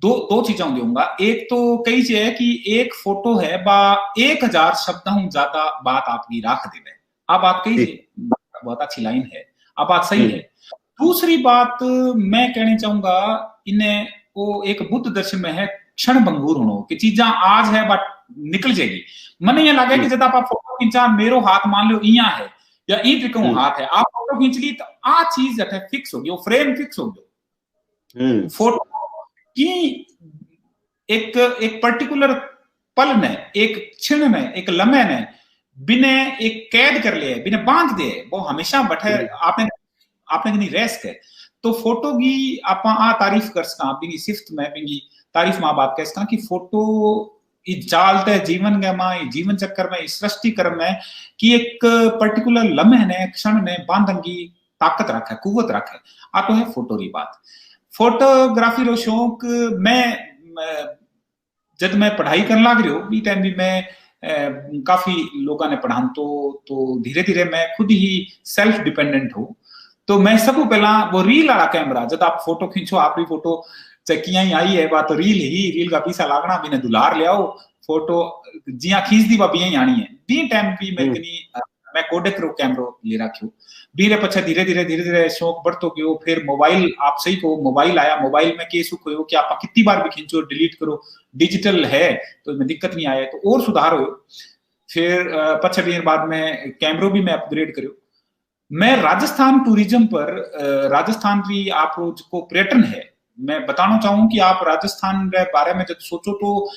दो चीजों दूंगा। एक तो कही है कि एक फोटो है बा 1000 शब्द हूं ज्यादा बात आपकी राख देवे। अब बात कही बहुत अच्छी लाइन है, अब बात सही है। दूसरी बात मैं कहना चाहूंगा इन्हें वो एक बुद्ध दर्शन में है क्षण भंगुर होनो कि चीजा आज है बट निकल जाएगी। मैंने ये लगा कि जब आप फोटो खींचा मेरो हाथ मान लो इया है या ई तरीके हाथ है, आप फोटो खींच ली तो आ चीज जटे फिक्स हो गई, वो फ्रेम फिक्स हो गयो। फोटो की एक पर्टिकुलर पल ने, एक क्षण ने, एक लम्हे ने बिने एक कैद कर लिया, बिने बांध दे, वो हमेशा बैठे आपने नहीं रह सके। तो फोटो की आप तारीफ कर सका, बिनी सिफ्त में बिनी तारीफ मां बाप कह सका कि फोटो चालते जीवन के मां, जीवन चक्कर में, सृष्टि क्रम में कि एक पर्टिकुलर लम्हे ने, क्षण ने बांधन की ताकत रखे, कुवत रखे। आ तो है फोटो की बात। फोटोग्राफी रो शौक मैं जब मैं पढ़ाई करने लग रही हूँ, टाइम भी मैं काफी लोगों ने पढ़ा तो धीरे धीरे मैं खुद ही सेल्फ डिपेंडेंट हूँ। तो मैं सब पहला वो रील वाला कैमरा, जब आप फोटो खींचो, आप भी फोटो चकिया ही आई है बात, तो रील का पीसा लागना भी ने दुलार ले आओ, फोटो जिया खींच दी बिया ही आनी है। बी टाइम भी मैं कोडेक रो कैमरो ले रखियो, बीरे पछे धीरे धीरे शौक बढ़तो गयो। फिर मोबाइल, आप सही को मोबाइल आया, मोबाइल में केस हो कि आप कितनी बार भी खींचो डिलीट करो, डिजिटल है तो इसमें दिक्कत नहीं आया, तो और सुधार हो। फिर पछे भी बाद में कैमरो भी मैं अपग्रेड करो। मैं राजस्थान टूरिज्म पर, राजस्थान की आप को पर्यटन है, मैं बताना चाहूँ कि आप राजस्थान के बारे में जब सोचो तो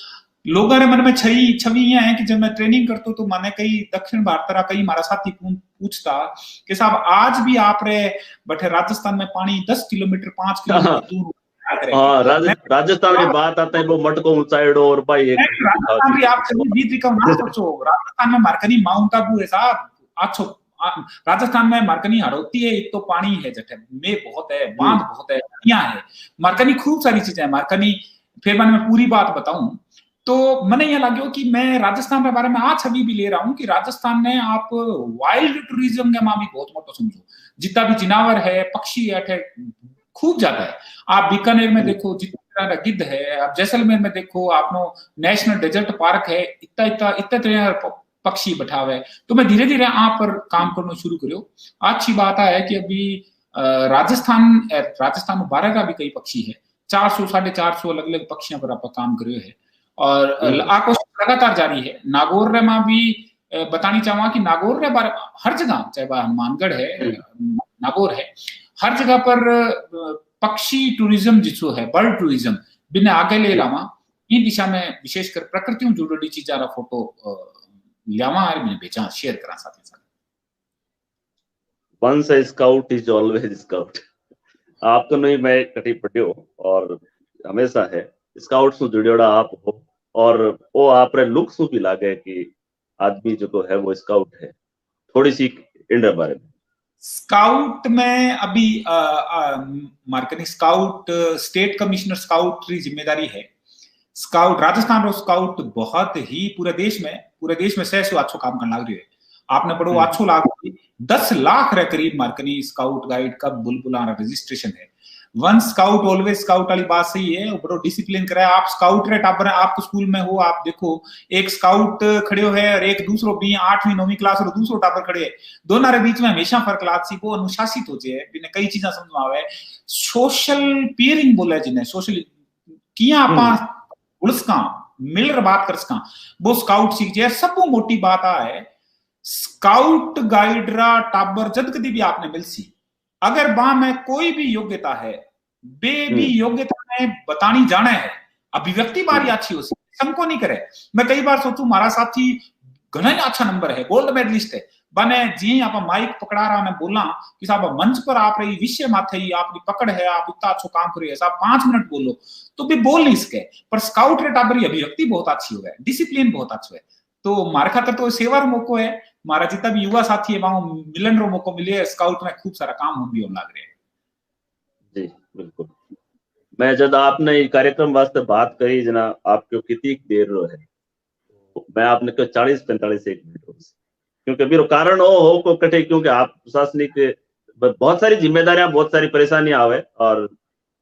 लोगों के मन में छवि यह है कि जब मैं ट्रेनिंग करता तो मैंने कई दक्षिण भारत का कई हमारा साथी पूछता कि साहब आज भी आप रे बैठे राजस्थान में पानी 10 किलोमीटर 5 किलोमीटर दूर। हाँ, राजस्थान की बात आता है वो मटको ऊंचाइडो और भाई एक राजस्थान भी आप ना सोचो, राजस्थान में मार्कनी माउंट आबू है साहब, अच्छो राजस्थान में मार्कनी हड़ौती है, एक तो पानी है जटे में बहुत है, बांध बहुत है, नदियां है, मार्कनी खूब सारी चीजें है मार्कनी। फिर मैं पूरी बात बताऊं तो मैंने यह लगे कि मैं राजस्थान के बारे में आज छवि भी ले रहा हूं कि राजस्थान में आप वाइल्ड टूरिज्म के मां भी बहुत मोटो समझो, जितना भी जिनावर है, पक्षी है, खूब ज्यादा है। आप बीकानेर में देखो जितना तरह का गिद्ध है, आप जैसलमेर में देखो आपनो नेशनल डेजर्ट पार्क है, इतना तरह पक्षी बैठावे। तो मैं धीरे धीरे आप पर काम करना शुरू करो। अच्छी बात है कि अभी राजस्थान में 12 का भी कई पक्षी है, 400 450 अलग अलग पक्षियों पर आप काम करे है और आकोश लगातार जारी है। नागौर रे में भी बतानी चाहूंगा कि नागौर रे बारे हर जगह, चाहे वह हनुमानगढ़ है, नागौर है, हर जगह पर पक्षी टूरिज्म जिसो है, बर्ड टूरिज्म बिना आगे ले लावा, इन दिशा में विशेषकर प्रकृति जुड़ी चीजा फोटो लियावा और मैंने बेचा शेयर करा साथ ही साथ। Once a scout is always scout। आप तो नहीं, मैं कटी पटियो और हमेशा है स्काउट से जुड़ियोड़ा आप हो, और वो आप रे लुक सु भी लागे कि आदमी जो है वो स्काउट है। थोड़ी सी इंडर बारे में। स्काउट में अभी marketing scout, state commissioner scout की जिम्मेदारी है। स्काउट राजस्थान रो स्काउट बहुत ही पूरे देश में से अच्छो काम करना लग रही है। आपने पढ़ो अच्छो लाख 10 लाख रे करीब मार्केटिंग स्काउट गाइड का बुलबुला रजिस्ट्रेशन है। वन स्काउट ऑलवेज स्काउट वाली बात सही है, बड़ो डिसिप्लिन करे। आप स्काउट रे टाबर आप स्कूल में हो, आप देखो एक स्काउट खड़े है और एक दूसरो भी 8वीं 9वीं क्लास और दूसरो टाबर खड़े है, दोनों रे बीच में हमेशा फर्क लाती को अनुशासित हो जाए, बिना कई चीजें समझ आवे। सोशल पीयरिंग बोले जिन्हें, सोशल किया आप उलसका मिलर बात कर सका, वो स्काउट सीख जाए। सब मोटी बात है स्काउट गाइड रा टाबर जद कदी भी आपने मिलसी, अगर वहां में कोई भी योग्यता है, बे भी योग्यता में बतानी जाना है, अभिव्यक्ति बारी अच्छी हो सबको नहीं करे। मैं कई बार सोचू हमारा साथी घना ही अच्छा नंबर है, गोल्ड मेडलिस्ट है, बने जी आप माइक पकड़ा रहा ने बोला कि साहब मंच पर आप रही विषय माथे ही आपकी पकड़ है, आप इतना अच्छा काम करिए साहब 5 मिनट बोलो, तो भी बोल नहीं सके। पर स्काउट रे टाबर अभिव्यक्ति बहुत अच्छी हो गए, डिसिप्लिन बहुत अच्छा है। तो मारे खातर तो सेवा रो मौको है, हमारा जितना भी युवा साथी है वहां मिलन रो मौको मिले, स्काउट में खूब सारा काम हम भी होने लग रहे हैं। जी बिल्कुल। मैं जब आपने कार्यक्रम वास्ते बात करी जना आपको कितनी देर रो है, तो मैं आपने कहा 40-45 मिनट हो, क्योंकि मेरा कारण हो को कटे, क्योंकि आप प्रशासनिक बहुत सारी जिम्मेदारियां, बहुत सारी परेशानियां आवे, और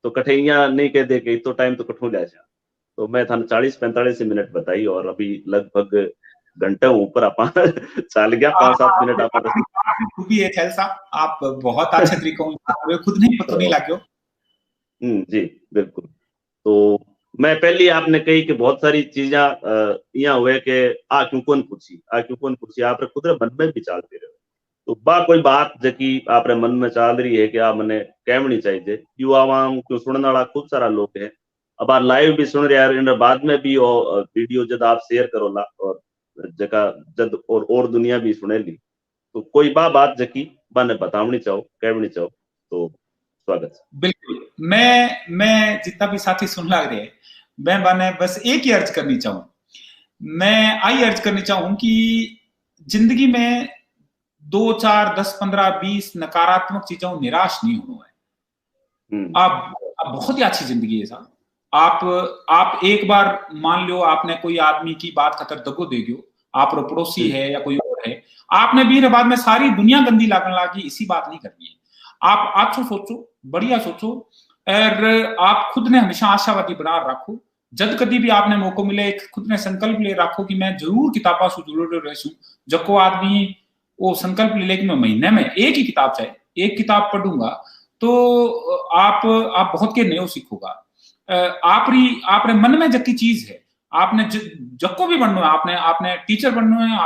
तो कठिनियां नहीं कहते कि तो टाइम तो कठू जाए, तो मैं था 40-45 मिनट बताई, और अभी लगभग घंटे ऊपर आप चल गया 5-7 मिनट आप खूबी है खैलसा, आप बहुत अच्छे तरीकों से खुद नहीं पता नहीं लग्यो। जी बिल्कुल। तो मैं पहले आपने कही कि बहुत सारी चीजें यहाँ हुए कि आ क्यों कौन पूछी आप खुद मन में भी चलते रहे, तो बा कोई बात जकी आपरे मन में चल रही है कि आ मने कहनी चाहिए, युवाओं को सुनने वाला खूब सारा लोग है, अब आप लाइव भी सुन रहे हैं, इन बाद में भी वो वीडियो जब आप शेयर करो ला और जगह जब और दुनिया भी सुने ली, तो कोई बात जकी बाने बतावनी चाहो, कहनी चाहो, तो स्वागत है। बिल्कुल, मैं जितना भी साथी सुन लग रहे हैं, मैं बाने बस एक ही अर्ज करनी चाहूँ, मैं आई अर्ज करनी चाहूँ कि जिंदगी में 2, 4, 10, 15, 20 नकारात्मक चीजों निराश नहीं होना है। आप बहुत ही अच्छी जिंदगी है साहब। आप एक बार मान लो आपने कोई आदमी की बात खतर दगो दे गयो, आप पड़ोसी है या कोई और है, आपने भी बाद में सारी दुनिया गंदी लागन लागी, इसी बात नहीं करनी है। आप अच्छो सोचो, बढ़िया सोचो, और आप खुद ने हमेशा आशावादी बना रखो। जब कभी भी आपने मौका मिले, एक खुद ने संकल्प ले रखो कि मैं जरूर किताबा से जुड़े रहूं। जब को आदमी वो संकल्प ले कि मैं महीने में एक ही किताब चाहे, एक किताब पढ़ूंगा, तो आप बहुत के नयो सीखोगा। आपरे मन में जक्की चीज है, आपने जक्को भी बनना है, आपने टीचर बनना है,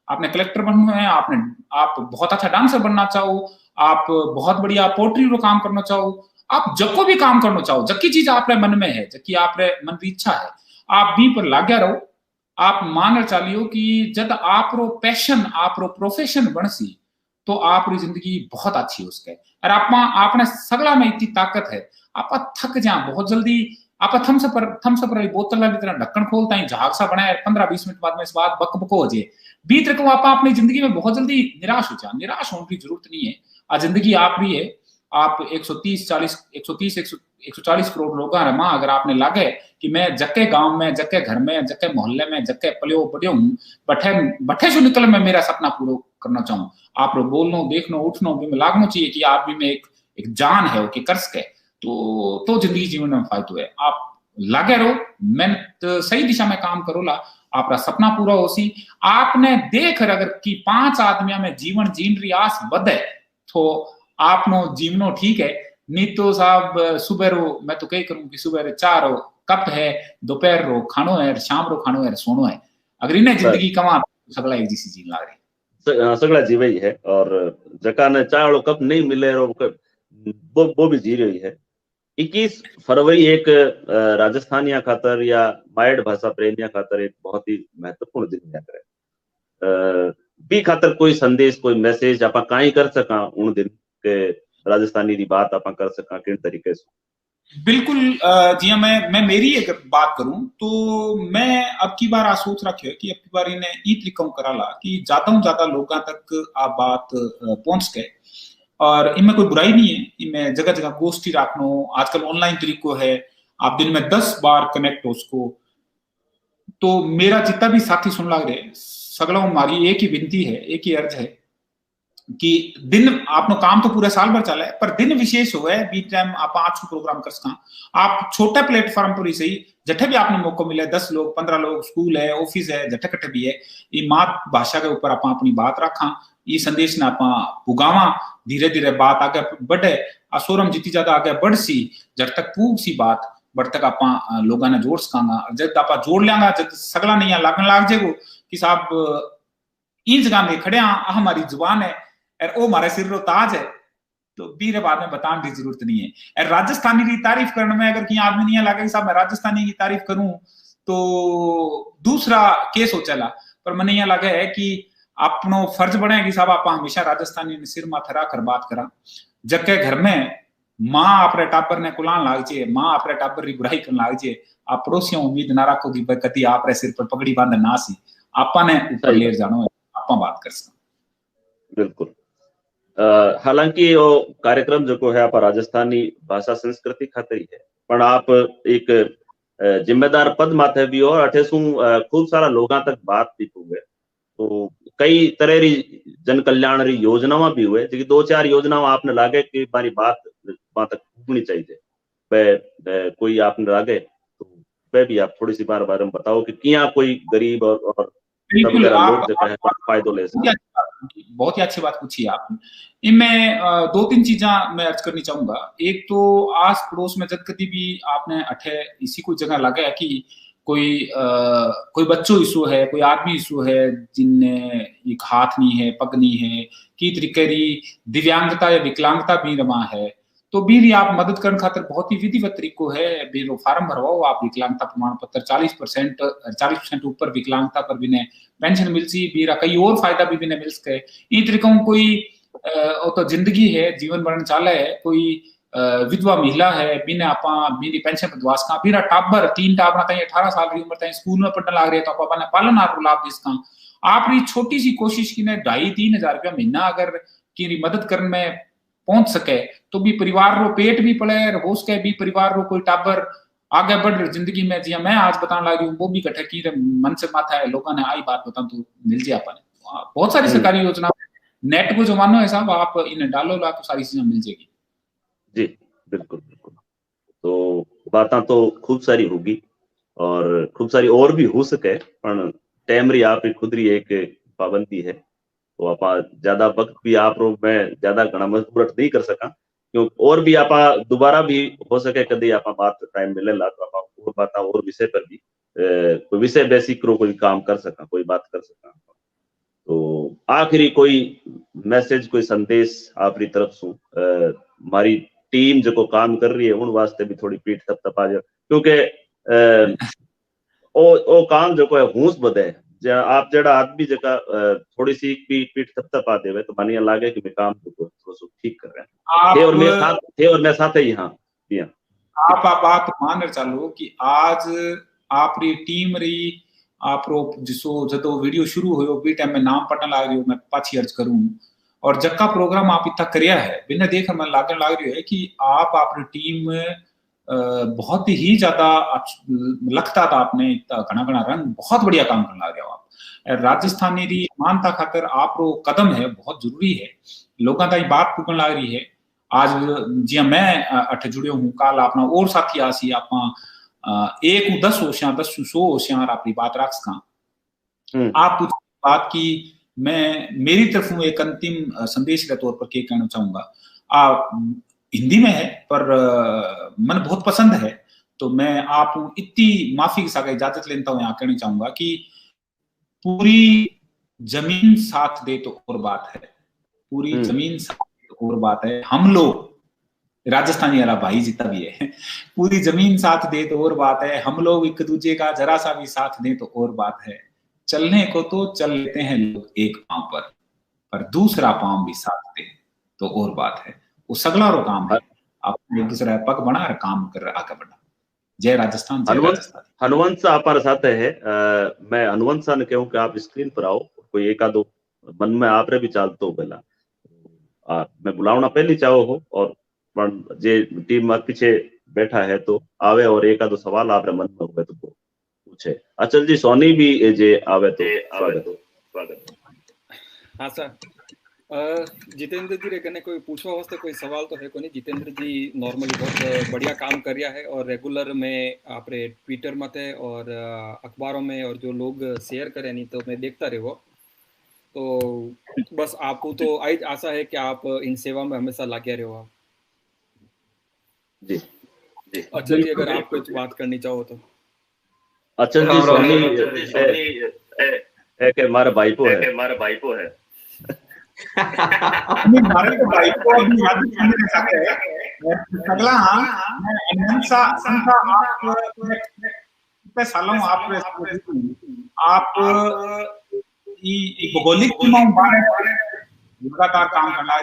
आपने कलेक्टर बनना है, आप बहुत अच्छा डांसर बनना चाहो, आप बहुत बढ़िया पोट्री रो काम करना चाहो, आप जक्को भी काम करना चाहो, जक्की चीज आपरे मन में है, जक्की आपरे मन की इच्छा है, आप भी पर लाग्या रहो। आप मान चालियो कि जब आपरो पैशन, आपरो प्रोफेशन बनसी, तो आपरी जिंदगी बहुत अच्छी है उसके। और आपने सगला में इतनी ताकत है, आप थक जा बहुत जल्दी, आप थम्सअप वाली बोतल की तरह ढक्कन खोलता ही झाग सा बनाए, 15-20 मिनट बाद में इस बात बक बको हो जाए, बीत रखो आप अपनी जिंदगी में बहुत जल्दी निराश हो जा। निराश होने की जरूरत नहीं है, आज जिंदगी आप भी है। आप 140 करोड़ लोग हैं मां, अगर आपने लागे कि मैं जक्के गांव में, जक्के घर में, जक्के मोहल्ले में, जक्के पलियो बढ़ियो हूं, बठे से निकल मैं मेरा सपना पूरा करना चाहूँ, आप बोलनो, देखनो, उठनो भी में लागनो चाहिए कि आप भी में एक जान है कि कर सके, तो जिंदगी जीवन में फायदो है। आप लागे रहो, मेहनत सही दिशा में काम करो ला, आपका सपना पूरा हो सी। आपने देख अगर कि 5 आदमियों में जीवन जीन रही आस बदे, तो आपनो जीवनो ठीक है। नहीं तो साहब सुबह रो, मैं तो कही करूं कि सुबह चार रो कप है, दोपहर रो खानो है, शाम रो खानो है, सोनो है। अगर इन्हें जिंदगी कमा सगला एक जैसी जीन लाग रही, सगला जीवे ही है। और जका ने चाय वालों कप नहीं मिले रो वो भी जी रही है। 21 फरवरी एक राजस्थानिया खातर या मायड़ भाषा प्रेमिया खातर एक बहुत ही महत्वपूर्ण दिन है। बी खातर कोई संदेश, कोई मैसेज आप कहीं कर सका उन दिन के राजस्थानी की बात आप कर सका किन तरीके से? बिल्कुल जी, मैं मेरी अगर बात करूं तो मैं अब की बार सोच रखी है कि अब की बार इन्हें ई तरीका कराला कि ज्यादा लोगों तक आ बात पहुंच गए। और इनमें कोई बुराई नहीं है, इनमें जगह जगह गोष्ठी रखनो, आजकल ऑनलाइन तरीको है, आप दिन में 10 बार कनेक्ट हो उसको। तो मेरा जितना भी साथी सुन लग रहे, सगलों हमारी एक ही विनती है, एक ही अर्ज है कि दिन आपनो काम तो पूरे साल भर चला है, पर दिन विशेष हो है, बीच टाइम आप 8 प्रोग्राम कर सका। आप छोटे प्लेटफॉर्म पर ही सही, जठे भी आपने मौका मिले, 10 लोग, 15 लोग, स्कूल है, ऑफिस है, जठे कट्ठे भी है, ये मात भाषा के ऊपर आप अपनी बात रखा, ये संदेश ना आप पुगावा, धीरे धीरे बात आगे बढ़े, असोरम जितनी ज्यादा आगे बढ़ सी, जब तक पूग सी बात बढ़ तक आप लोगों ने जोड़ सकांगा। जब आप जोड़ लेंगा, जब सगला नहीं लागन लाग जाएगो कि साहब इन जगह में खड़े हमारी जुबान है और वो हमारे सिर रो ताज है, तो बीरे बाद में बताने की जरूरत नहीं है। और राजस्थानी की तारीफ करने में अगर कहीं आदमी नहीं लगे साहब मैं राजस्थानी की तारीफ करूं तो दूसरा केस हो चला, पर मैंने यहाँ लगा है कि अपनो फर्ज बने कि साहब आप हमेशा राजस्थानी ने सिर माथा कर बात करा। जबकि घर में माँ अपने टाबर ने कुलान लाग जे, माँ अपने टाबर की बुराई करने लाग जे, आप पड़ोसियों उम्मीद ना रखो कि कति आप सिर पर पगड़ी बांधे ना सी, आपा ने ऊपर ले जानो है, आपा बात कर सकते। बिल्कुल। हालांकि वो कार्यक्रम जो है आप राजस्थानी भाषा संस्कृति खातिर ही है, पर आप एक जिम्मेदार पद माथे भी हो, अठे सु खूब सारा लोगों तक बात भी हुए, तो कई तरह री जन कल्याण री योजनावां भी हुए, जो 2-4 योजनावां आपने लागे कि हमारी बात वहां तक पहुंचनी चाहिए, कोई आपने लागे तो वह भी आप थोड़ी सी बार में बताओ कि क्या कोई गरीब और बिल्कुल आप फायदा ले सके। बहुत ही अच्छी बात पूछी आपने। इनमें 2-3 चीजें मैं अर्ज करनी चाहूंगा। एक तो आस पड़ोस में जब कभी भी आपने अठे इसी कोई जगह लगा है कि कोई बच्चों इशू है, कोई आदमी इशू है जिनने एक हाथ नहीं है, पग नहीं है, की तरीके री दिव्यांगता या विकलांगता भी रमा है, तो भी आप मदद करने खातिर बहुत ही विधिवत तरीको है। भी फॉर्म भरवाओ आप विकलांगता प्रमाण पत्र, 40% ऊपर विकलांगता पर भी ने पेंशन मिल सी, भी कई और फायदा भी ने मिल सके। इन तरीकों कोई तो जिंदगी है, जीवन मरण चाले है, कोई विधवा महिला है, बिना आपा बिनी पेंशन बदवास का, बिना टाबर 3 टाबरा ताई 18 साल की उम्र ताई स्कूल में पढ़ने लग रहे, तो आपा ने पालन आरो लाभ दिसका। आपरी छोटी सी कोशिश की ने 2,5-3 हजार रुपया महीना अगर की मदद करने में पहुंच सके, तो भी परिवार रो पेट भी पड़े, हो सके भी परिवार रो कोई टाबर आगे बढ़ जिंदगी में, जिया मैं आज बताने लग रही हूँ, वो भी कटे की मन से माथा है लोगों ने आई बात बता तो मिल जाए अपन। बहुत सारी सरकारी योजना, नेट को जमानो है साहब, आप इन्हें डालो ला तो सारी चीजें मिल जाएगी। जी बिल्कुल बिल्कुल। तो बातें तो खूब सारी होगी और खूब सारी और भी हो सके, पर टाइम री आप खुद री एक पाबंदी है, तो आप ज्यादा वक्त भी आप मैं ज्यादा घना मजबूरत नहीं कर सका, क्यों और भी आप दोबारा भी हो सके कभी आप बात टाइम मिले ला, तो आप और बात और विषय पर भी कोई विषय बेसिक रो कोई काम कर सका, कोई बात कर सका। तो आखिरी कोई मैसेज, कोई संदेश आपरी तरफ से हमारी टीम जो काम कर रही है उन वास्ते भी थोड़ी पीठ थपथपा जाए, क्योंकि ओ काम जो है हूस बदे आप जड़ा आदमी जगह थोड़ी सी भी पीठ थपथपा देवे तो मानिया लागे कि मैं काम को थोड़ा ठीक कर रहे हैं और मैं साथ ही हाँ दिया आप बात मान चालो कि आज आपरी टीम री आप जिसो जो वीडियो शुरू हो भी टाइम में नाम पढ़ने लग रही हो, मैं पाछी अर्ज करूं, और जक्का प्रोग्राम आप इतना करिया है बिना देख मैं लागन लग रही है कि आप अपनी टीम बहुत ही ज्यादा लगता था आपने इतना घना घना रंग बहुत बढ़िया काम करने लग रहे हो आप। राजस्थानी री मानता खातर आप रो कदम है बहुत जरूरी है, लोगों ताई बात पुगन लग रही है। आज जिया मैं अठ जुड़े हूँ, काल अपना और साथी आसी आप 1-10 होशियार 10-100 होशियार अपनी बात रख सका। आप कुछ बात की मैं मेरी तरफ एक अंतिम संदेश के तौर पर क्या कहना चाहूंगा। हिंदी में है पर मन बहुत पसंद है, तो मैं आप इतनी माफी के साथ इजाजत लेता हूँ। यहाँ कहना चाहूंगा कि पूरी जमीन साथ दे तो और बात है, पूरी जमीन साथ दे तो और बात है। हम लोग राजस्थानी वाला भाई जितना भी है, पूरी जमीन साथ दे तो और बात है। हम लोग एक दूसरे का जरा सा भी साथ दे तो और बात है। चलने को तो चल लेते हैं लोग एक पांव पर दूसरा पांव भी साथ दे तो और बात है। वो सगला रो काम है, आप एक दूसरा पग बना काम कर आगे बढ़ा। जय राजस्थान, जय राजस्थान। हनुवंत सा हमारे साथ है। मैं हनुवंत सा ने कहूँ कि आप स्क्रीन पर आओ, कोई एक आधो मन में आप रे भी चालतो पहला मैं बुलावना पहले चाहो हो, और जे टीम में पीछे बैठा है तो आवे और एक आधो सवाल आप मन में हुए तो पूछे। अचल जी सोनी भी जे आवे तो स्वागत। हाँ सर, जितेंद्र जी रे कने कोई पूछवा वास्ते कोई सवाल तो है को नहीं। जितेंद्र जी नॉर्मली बहुत बढ़िया काम कर रहा है और रेगुलर में आपरे ट्विटर मते और अखबारों में और जो लोग शेयर करें नहीं तो मैं देखता रहो, तो बस आपको तो आज आशा है कि आप इन सेवा में हमेशा लगे रहो आप। जी जी अचल जी, अगर आप कुछ बात करनी चाहो तो। अचल जी सोनी एक हमारा भाईपो है अपनी भारत के भाई को अभी याद करने सकते हैं। अगला सा आप सालों आप भौगोलिक सीमाओं बाहर लगातार काम करना है।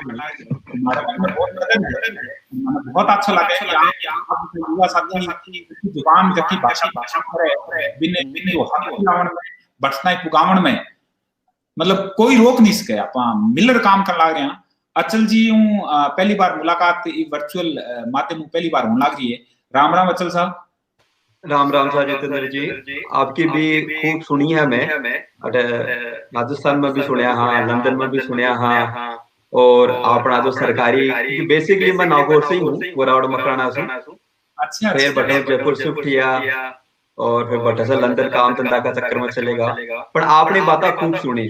बहुत अच्छा लगा कि आप युवा साथी जुबान जबकि भाषा बटना पुगावण में मतलब कोई रोक नहीं सके, आप मिलर काम कर लग रहे हैं। अचल जी हूँ पहली बार मुलाकात वर्चुअल माध्यम पहली बार होने लग रही है। राम राम अचल साहब। राम राम साहब जितेंद्र जी, आपकी भी खूब सुनी है मैं, राजस्थान में भी सुनिया हाँ, लंदन में भी सुनिया हाँ, और अपना जो सरकारी बेसिकली मैं नागौर से ही हूँ, गोरावड़ मकराना से। अच्छा, फिर बटे जयपुर शिफ्ट किया और फिर बटे से लंदन काम धंधा का चक्कर में चलेगा। पर आपने बात खूब सुनी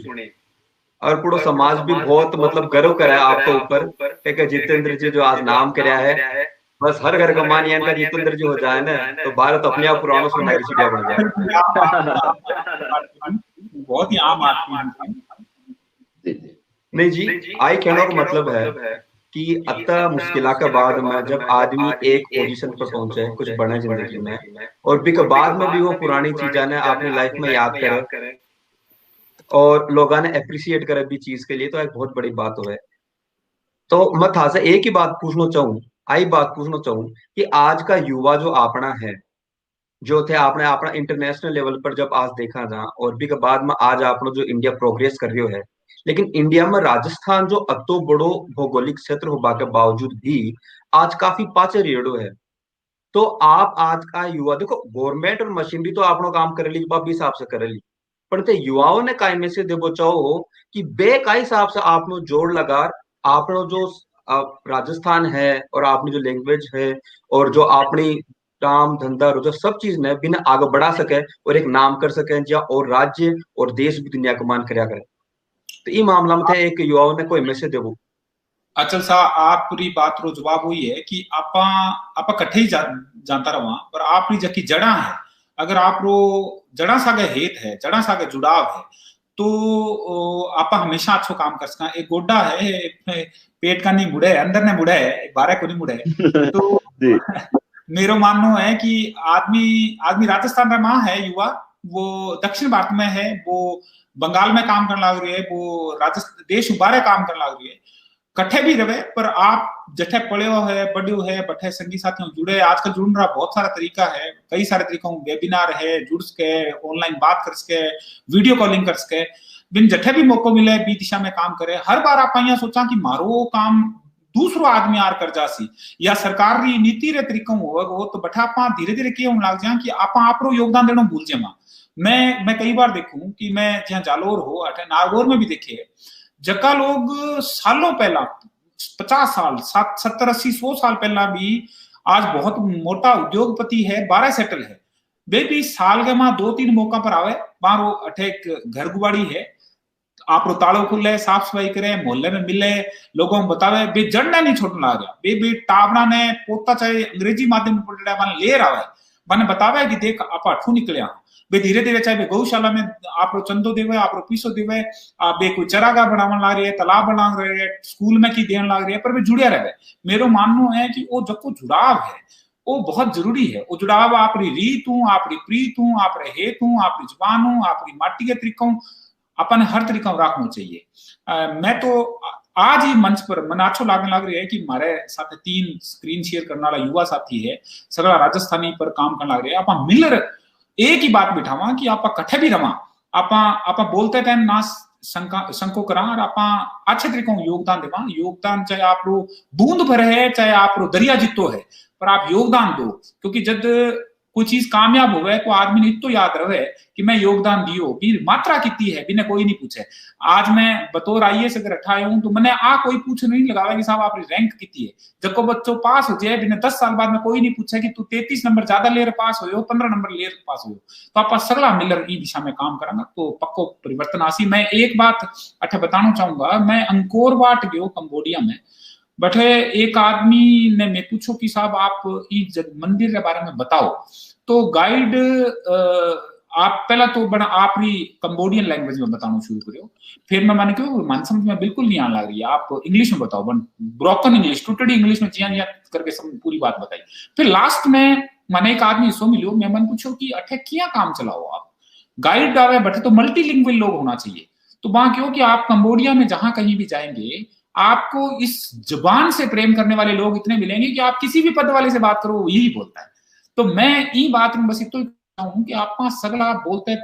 और पूरा समाज भी बहुत मतलब गर्व करा है आपके ऊपर कि जितेंद्र जी जो आज नाम कराया है बस हर घर का मानियान का जितेंद्र जी हो जाए ना, तो भारत अपने आप पुरानों से नई सीढ़ियां बन जाए। बहुत ही आम आदमी। नहीं जी, आई कहने का मतलब है कि अतः मुश्किला के बाद में जब आदमी एक पोजीशन पर पहुंचे कुछ बने जिंदगी में, और भी के बाद में भी वो पुरानी चीजें ने अपनी लाइफ में याद करे और लोगों ने अप्रिशिएट करे भी चीज के लिए, तो एक बहुत बड़ी बात हो है। तो मैं था से एक ही बात पूछना चाहूँ कि आज का युवा जो अपना है, जो थे आपने अपना इंटरनेशनल लेवल पर जब आज देखा जा, और भी के बाद में आज आपने जो इंडिया प्रोग्रेस कर रही है, लेकिन इंडिया में राजस्थान जो अतो बड़ो भौगोलिक क्षेत्र होने के बावजूद भी आज काफी पाचे रेड़ो है। तो आप आज का युवा देखो, गवर्नमेंट और मशीनरी तो आपनो काम करे ली जब हिसाब से करे ली, पर ते युवाओं ने काई मैसेज दे चाहो कि बे का हिसाब से आपनो जोड़ लगा आपनो जो राजस्थान है और आपनी जो लैंग्वेज है और जो अपनी काम धंधा रोजगार सब चीज ने बिना आगे बढ़ा सके और एक नाम कर सके, या और राज्य और देश भी दुनिया का मान करया करे। तो ये मामला में थे एक युवाओं ने कोई मैसेज देवो। अचल सा आप पूरी बात रो जवाब हुई है कि आपा कट्ठे ही जानता रहा, पर आप जकी जड़ा है, अगर आप रो जड़ा सागे हेत है, जड़ा सागे जुड़ाव है, तो आपा हमेशा अच्छो काम कर सका। एक गोड्डा है, पेट का नहीं मुड़े है, अंदर ने मुड़े है, बारह को नहीं मुड़े है। तो मेरो मानना है कि आदमी राजस्थान का माँ है युवा, वो दक्षिण भारत में है, वो बंगाल में काम करने लग रही है, वो राजस्थान देश उबारे काम करने लग रही है, कट्ठे भी रहे। पर आप जठे पढ़ो है, बढ़ो है, बठे संगी साथियों जुड़े, आजकल जुड़ रहा बहुत सारा तरीका है, कई सारे तरीकों वेबिनार है, जुड़ सके, ऑनलाइन बात कर सके, वीडियो कॉलिंग कर सके, बिन जठे भी मौको मिले बी दिशा में काम करे। हर बार आप सोचा कि मारो काम दूसरो आदमी आर कर जासी या सरकार री नीति रे तरीकों हो, तो बठा आप धीरे धीरे के लग जाए कि आप योगदान देना भूल जाए। मैं कई बार देखूं कि मैं जहाँ जालोर हो, अठे नागौर में भी देखे, जका लोग सालों पहला 50 साल 70 80 100 साल पहला भी आज बहुत मोटा उद्योगपति है, 12 सेटल है, वे भी साल के मां 2-3 मौका पर आवे, बारो अठे घर गुबाड़ी है, आप रो तालो खुले, साफ सफाई करे, मोहल्ले में मिले, लोगों को बतावे, बे जड़ने नहीं छोड़ने ला गया, बे टावड़ा ने पोता चाहे अंग्रेजी माध्यम में पढ़ा मन ले रहा है, मैंने बतावे कि देख आप अठू निकलिया बे धीरे धीरे चाहे गौशाला में आप चंदो देवे, आप पीसो देवे, आप बे कोई चरागा बनावन ला रही है, तालाब बना रहे है, स्कूल में की देन लाग रही है, पर वे जुड़िया रहे। मेरो मानना है कि वो जो जुड़ाव है वो बहुत जरूरी है। वो जुड़ाव आपरी रीत हूं, आपरी प्रीत हूं, आपरे हेत हूं, आपरी जुबान हूं, आपरी माटी के तरीकों, अपन हर तरीका रखना चाहिए। मैं तो आज ही मंच पर मन अच्छो लागने लग रही है कि हमारे साथ 3 स्क्रीन शेयर करने वाला युवा साथी है, सगला राजस्थानी पर काम करने लग रहे हैं। आप मिलर एक ही बात बिठावा कि आप कट्ठे भी रवा, आप बोलते टाइम ना संको करा, और आप अच्छे तरीकों योगदान देवा। योगदान चाहे आप बूंद भर है, चाहे आप दरिया जितो है, पर आप योगदान दो, क्योंकि जब कोई चीज कामयाब हो गए तो आदमी ने तो याद रहे कि मैं योगदान दियो, मात्रा कितनी है, बिना कोई नहीं पूछे। आज मैं बतौर IAS अगर अठाए हूं तो मैंने कोई पूछ नहीं लगावा कि साहब आपकी रैंक कितनी है। जब को बच्चों पास हो जाए, बिना 10 साल बाद में कोई नहीं पूछे कि तू 33 नंबर ज्यादा ले पास हो, 15 नंबर ले पास हो, तो आप सगला मिलर ई दिशा में काम करांगा तो पक्को परिवर्तन आसी। मैं एक बात अठे बताना चाहूंगा, मैं अंकोर वाट गयो कंबोडिया में, बटे एक आदमी ने मैं पूछो कि साहब आप इस मंदिर के बारे में बताओ, तो गाइड आप पहला तो बड़ा आपरी कंबोडियन लैंग्वेज में बताना शुरू करो, फिर मैं माने क्यों मन समझ में बिल्कुल नहीं आने लग रही है, आप इंग्लिश में बताओ, ब्रोकन इंग्लिश, टूटड़ी इंग्लिश में चिया करके पूरी बात बताई। फिर लास्ट में मैंने एक आदमी सो मिलो, मैं मन पूछो कि अठे क्या काम चलाओ आप, गाइड आवे बटे तो मल्टीलिंगुअल लोग होना चाहिए। तो वहां क्यों कि आप कंबोडिया में जहां कहीं भी जाएंगे, आपको इस जुबान से प्रेम करने वाले लोग इतने मिलेंगे कि आप किसी भी पद वाले से बात करो वो यही बोलता है। तो मैं ई बात में बस इतना हूं कि आप सगला बोलते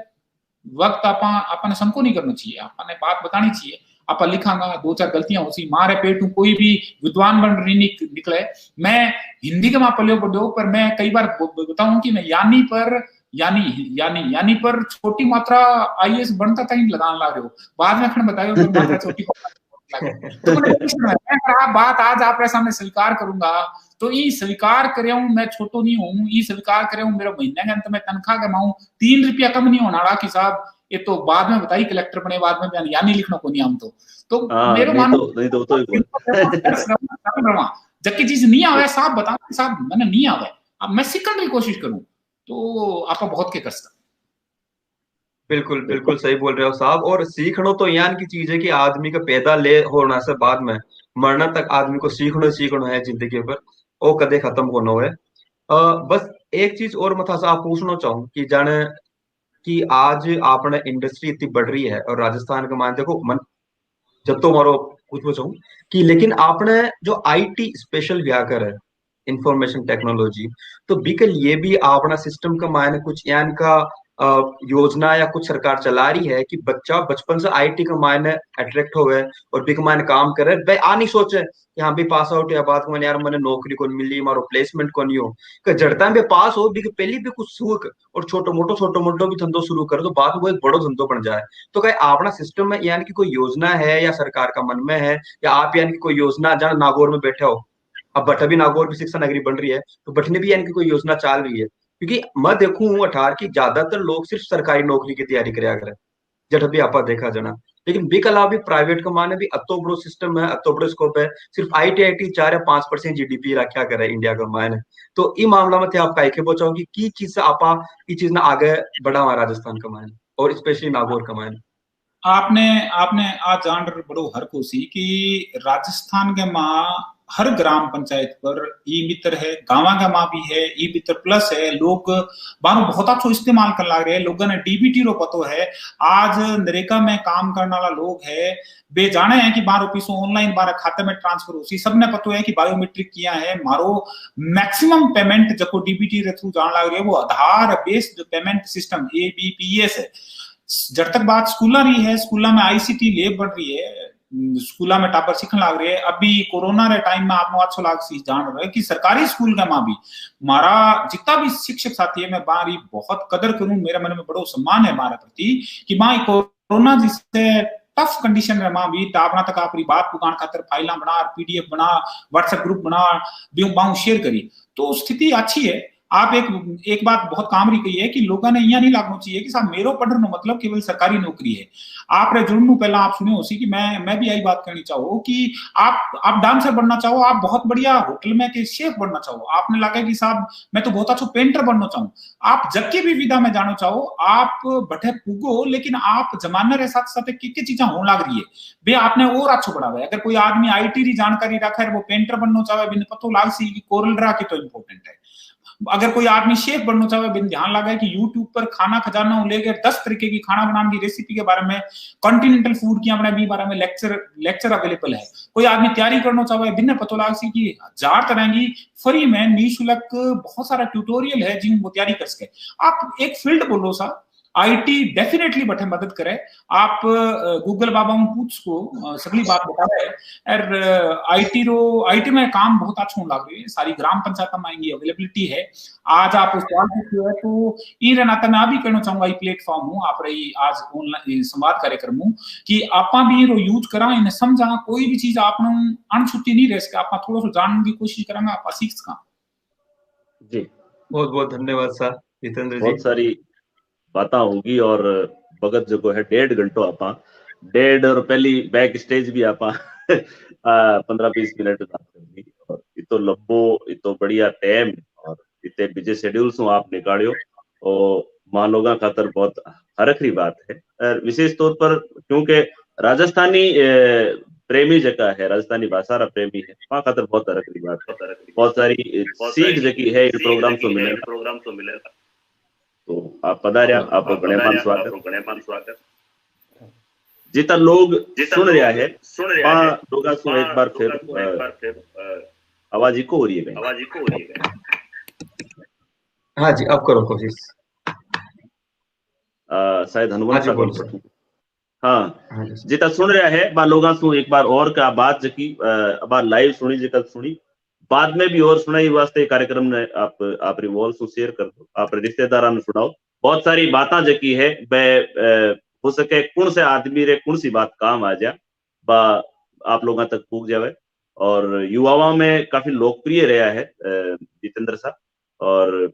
वक्त आपने संको नहीं करना चाहिए, आपने बात बतानी चाहिए। आप लिखांगा 2-4 गलतियां होती, मारे पेट कोई भी विद्वान बन रही निकले। मैं हिंदी के वहां पलियो पढ़ो, पर मैं कई बार बताऊं कि मैं यानी पर छोटी मात्रा IAS बनता था लगाने लग रहे हो, बाद में बताइयो मात्रा छोटी तो बात आज आपके सामने स्वीकार करूंगा, तो ये स्वीकार करे हूं, मैं छोटो नहीं हूं, ये स्वीकार करे हूं, मेरा महीने के अंत में तनख्वाह कमाऊं 3 रुपया कम नहीं होना कि साहब, ये तो बाद में बताई कलेक्टर बने बाद में यानी लिखना को नहीं हम तो मेरे मान जबकि चीज नहीं आवे साहब बता साहब मैंने नहीं आवे, अब मैं सीखने की कोशिश करूं तो आप बहुत के कर सकते। बिल्कुल बिल्कुल सही बोल रहे हो साहब। और सीखना तो यान की चीज है कि आदमी का पैदा ले होना से बाद में मरना तक आदमी को सीखना है जिंदगी पर, वो कदे खत्म होना है। बस एक चीज और मथा से आप पूछना चाहूँ कि जाने कि आज आपने इंडस्ट्री इतनी बढ़ रही है और राजस्थान का मान देखो मन जब तो मारो पूछना चाहूँ कि लेकिन आपने जो आईटी स्पेशल व्याकर है इंफॉर्मेशन टेक्नोलॉजी, तो बिकल ये भी अपना सिस्टम का मायने कुछ यान का योजना या कुछ सरकार चला रही है कि बच्चा बचपन से आईटी का मायने अट्रैक्ट हो गए और बिक मायने काम करे, भाई आ नहीं सोचे कि हाँ भी पास आउट या बाद में यार मैंने नौकरी कौन मिली मारो प्लेसमेंट कौन हो कि जड़ता में पास हो भी पहले भी कुछ सूख और छोटो मोटो भी धंधो शुरू करे तो बाद में वो एक बड़ो धंधो बन जाए। तो क्या अपना सिस्टम में यानी कि कोई योजना है या सरकार का मन में है या आप यानी कि कोई योजना जहाँ नागौर में बैठे हो, अब बट अभी नागौर भी शिक्षा नगरी बन रही है तो बटने भी यानी कि कोई योजना चल रही है, क्योंकि मैं देखूं 18 की ज्यादातर लोग सिर्फ सरकारी नौकरी की तैयारी कराया करे जब भी आपा देखा जाना, लेकिन बिक अलावा भी प्राइवेट का माने भी अतो बड़ो सिस्टम है अतो बड़ो स्कोप है, सिर्फ आईटी 4 या 5% जीडीपी रखा करे इंडिया का मायने। तो ई मामला में थे आप काहे के बचाओ की चीज से आपा ई चीज ना आगे बढ़ा हुआ राजस्थान का मायने और स्पेशली नागौर का मायने। आपने आपने आज जान बड़ो हर कोसी कि राजस्थान के माँ हर ग्राम पंचायत पर ई मित्र है, गांवा का माँ भी है, ई मित्र प्लस है, लोग बानो बहुत अच्छा इस्तेमाल कर ला रहे हैं, लोगों ने डीबीटी रो पतो है, आज नरेगा में काम करने वाला लोग है बे जाने हैं कि 12 रुपये ऑनलाइन 12 खाते में ट्रांसफर हो सी, सबने पतो है कि बायोमेट्रिक किया है, मारो मैक्सिमम पेमेंट जो डीबीटी रे थ्रू जान लग रही है वो आधार बेस्ड पेमेंट सिस्टम ABPS है। जब तक बात स्कूल रही है, स्कूल में आईसीटी लैब बढ़ रही है, स्कूल में टापर सीखने लग रहे हैं, अभी कोरोना रे टाइम में आपको अच्छो लाग सी जान रहे कि सरकारी स्कूल का माँ भी मारा जितना भी शिक्षक साथी है मैं बारी बहुत कदर करूं, मेरे मन में बड़ो सम्मान है मारा प्रति कि माँ कोरोना जिससे टफ कंडीशन में माँ भी तापना तक अपनी बात पुकान खातर फाइल बना, PDF बना, व्हाट्सएप ग्रुप बना शेयर करी, तो स्थिति अच्छी है। आप एक बात बहुत काम रही कही है कि लोगों ने यहाँ नहीं लागना चाहिए कि साहब मेरो पढ़ने मतलब केवल सरकारी नौकरी है। आप जुड़नू पहला आप सुने उसी कि मैं भी यही बात करनी चाहूँ कि आप डांसर बनना चाहो, आप बहुत बढ़िया होटल में के शेफ बनना चाहो, आपने लगा कि साहब मैं तो बहुत अच्छा पेंटर बनना चाहूँ, आप जबकि भी विधा में जाना चाहो आप बटे पुगो, लेकिन आप जमाने के साथ साथ की चीजें होने लग रही है बे आपने और अच्छा बढ़ावा है। अगर कोई आदमी आईटी जानकारी रखा है वो पेंटर बनना चाहे बिन पतो लाग सी कि कोरल ड्रा की तो इम्पोर्टेंट है। अगर कोई आदमी शेफ बनना चाहे बिन ध्यान लगा है कि यूट्यूब पर खाना खजाना लेकर 10 तरीके की खाना बनाने की रेसिपी के बारे में, कॉन्टिनेंटल फूड की अपने भी बारे में लेक्चर अवेलेबल है। कोई आदमी तैयारी करना चाहे बिन पतो लाग सी कि 1000 तरह की फ्री में निःशुल्क बहुत सारा ट्यूटोरियल है जिन वो तैयारी कर सके। आप एक फील्ड बोलो सा आईटी डेफिनेटली बटे मदद करे, आप गूगल बाबा पूछ को सगली बात बता रहे और आईटी में काम बहुत अच्छा लग रही है, सारी ग्राम पंचायत में आएंगी अवेलेबिलिटी है। आज आप सवाल पूछे है तो इन नाते मैं भी कहना चाहूंगा प्लेटफॉर्म हूँ आप रही आज ऑनलाइन संवाद कार्यक्रम हूँ कि आप भी यूज करा इन्हें समझा, कोई भी चीज आप अनछुट्टी नहीं रह सके, आप थोड़ा सा जानने की कोशिश करेंगे आप सीख सका। जी बहुत बहुत धन्यवाद सर जितेंद्र जी। बहुत सारी बात होगी और भगत जो है 1.5 घंटो आप 1.5 और पहली बैक स्टेज भी आप 15-20 मिनट बात करनी और इतो लंबो इतो बढ़िया टाइम और इतने बिजी शेड्यूल से आप निकालियो और मान लोगा खातर बहुत हरखरी बात है। विशेष तौर पर क्योंकि राजस्थानी प्रेमी जगह है, राजस्थानी भाषा रा प्रेमी है, वहाँ खातर बहुत हरखरी बात है, बहुत सारी सीख जकी है प्रोग्राम तो मिलेगा। तो आप पधारिया, आपको गणेमान स्वागत। जितना लोग सुन रहा है लोगा सु एक बार फिर आवाज इको हो रही है। हाँ जी अब करो कोशिश। शायद हनुमान हाँ जितना सुन रहा है बा लोगा सु एक बार और का बात जकी बार लाइव सुनी जिकल सुनी बाद में भी और सुनाई वास्ते कार्यक्रम ने आप रिवॉल्व सु शेयर कर दो, आप रिश्तेदारा ने सुनाओ। बहुत सारी बातें जकी है हो सके कौन से आदमी रे कौन सी बात काम आ जा बा आप लोगों तक पूग जावे और युवाओं में काफी लोकप्रिय रहा है जितेंद्र साहब। और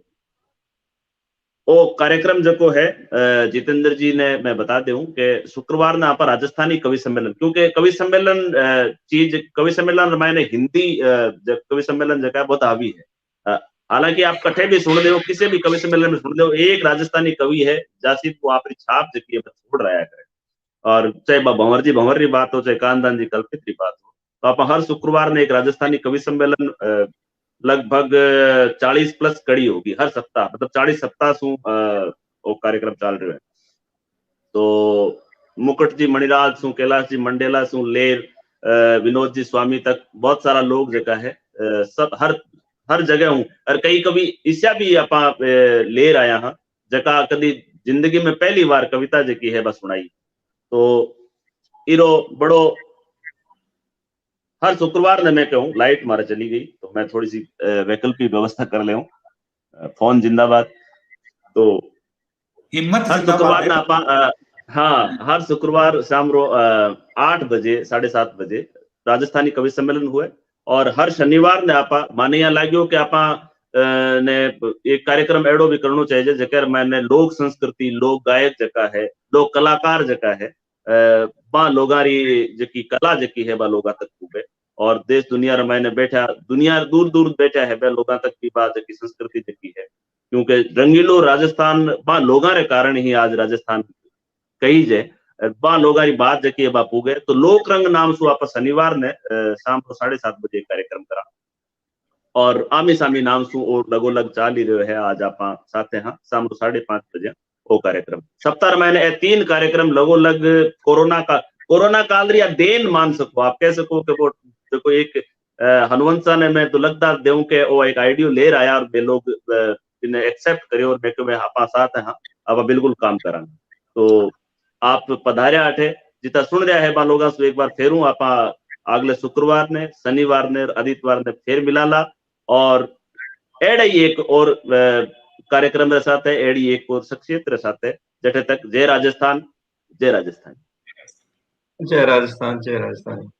वो कार्यक्रम जो है जितेंद्र जी ने मैं बता दूं कि शुक्रवार ने आप राजस्थानी कवि सम्मेलन, क्योंकि कवि सम्मेलन कवि सम्मेलन रामायण हिंदी कवि सम्मेलन जगह बहुत हावी है। हालांकि आप कठे भी सुन दो, किसी भी कवि सम्मेलन में सुन दो, एक राजस्थानी कवि है जासिद वो आपकी छाप जकी छोड़ रहा है। और चाहे भंवर जी बात हो, चाहे कानदान जी कल्पित की बात हो, तो आप हर शुक्रवार ने एक राजस्थानी कवि सम्मेलन लगभग 40 प्लस कड़ी होगी हर सप्ताह, मतलब 40 सप्ताह सु वो कार्यक्रम चल रहे हैं। तो मुकुट जी मणिराज सु, कैलाश जी मंडेला सु, लेर विनोद जी स्वामी तक बहुत सारा लोग जगह है, सब हर जगह हूँ। और कई कवि इसया भी आप लेर आया हाँ जका कदी जिंदगी में पहली बार कविता जकी है बस सुनाई। तो इरो बड़ो हर शुक्रवार ने मैं कहूँ, लाइट मारे चली गई तो मैं थोड़ी सी वैकल्पिक व्यवस्था कर ले, फोन जिंदाबाद। तो हिम्मत हर शुक्रवार ना आप हाँ हर शुक्रवार शाम रो 8 बजे 7:30 बजे राजस्थानी कवि सम्मेलन हुए। और हर शनिवार ने आप माने यहाँ लाग्यो कि आप ने एक कार्यक्रम एडो भी करना चाहिए जकर मैंने लोक संस्कृति, लोक गायक जका है, लोक कलाकार जका है, बा लोगारी जकी कला जकी है बा लोगा तक पूबे। और देश दुनिया रे मैंने बैठा, दुनिया दूर दूर बैठा है बे लोगा तक की बात जकी संस्कृति जकी है, क्योंकि रंगीलो राजस्थान बा लोगा रे कारण ही आज राजस्थान कही जे बा लोगा री बात जकी है बा पूगे। तो लोक रंग नाम सु आप शनिवार ने शाम को 7:30 बजे कार्यक्रम करा और आमी सामी नाम सु और लगोलग चाल ही रहे है। आज आप साथ हाँ शाम को 5:30 बजे वो कार्यक्रम सप्ताह मैंने 3 कार्यक्रम लगोलग कोरोना काल रिया देन मान सको, आप कह सको कि वो देखो एक हनुवंशा ने मैं तो लगता देऊं के वो एक आइडियो ले रहा है और बे लोग इन्हें एक्सेप्ट करे और मैं आप साथ हाँ अब बिल्कुल काम करा। तो आप पधारे आठे जितना सुन रहा है बा लोगा सु एक बार फेरू आप अगले शुक्रवार ने, शनिवार ने, आदित्यवार ने फिर मिलाला। और एड़े ही एक और कार्यक्रम रे साथ है, एड़ी एक और शख्सियत रे साथ है। जटे तक जय राजस्थान, जय राजस्थान, जय राजस्थान, जय राजस्थान।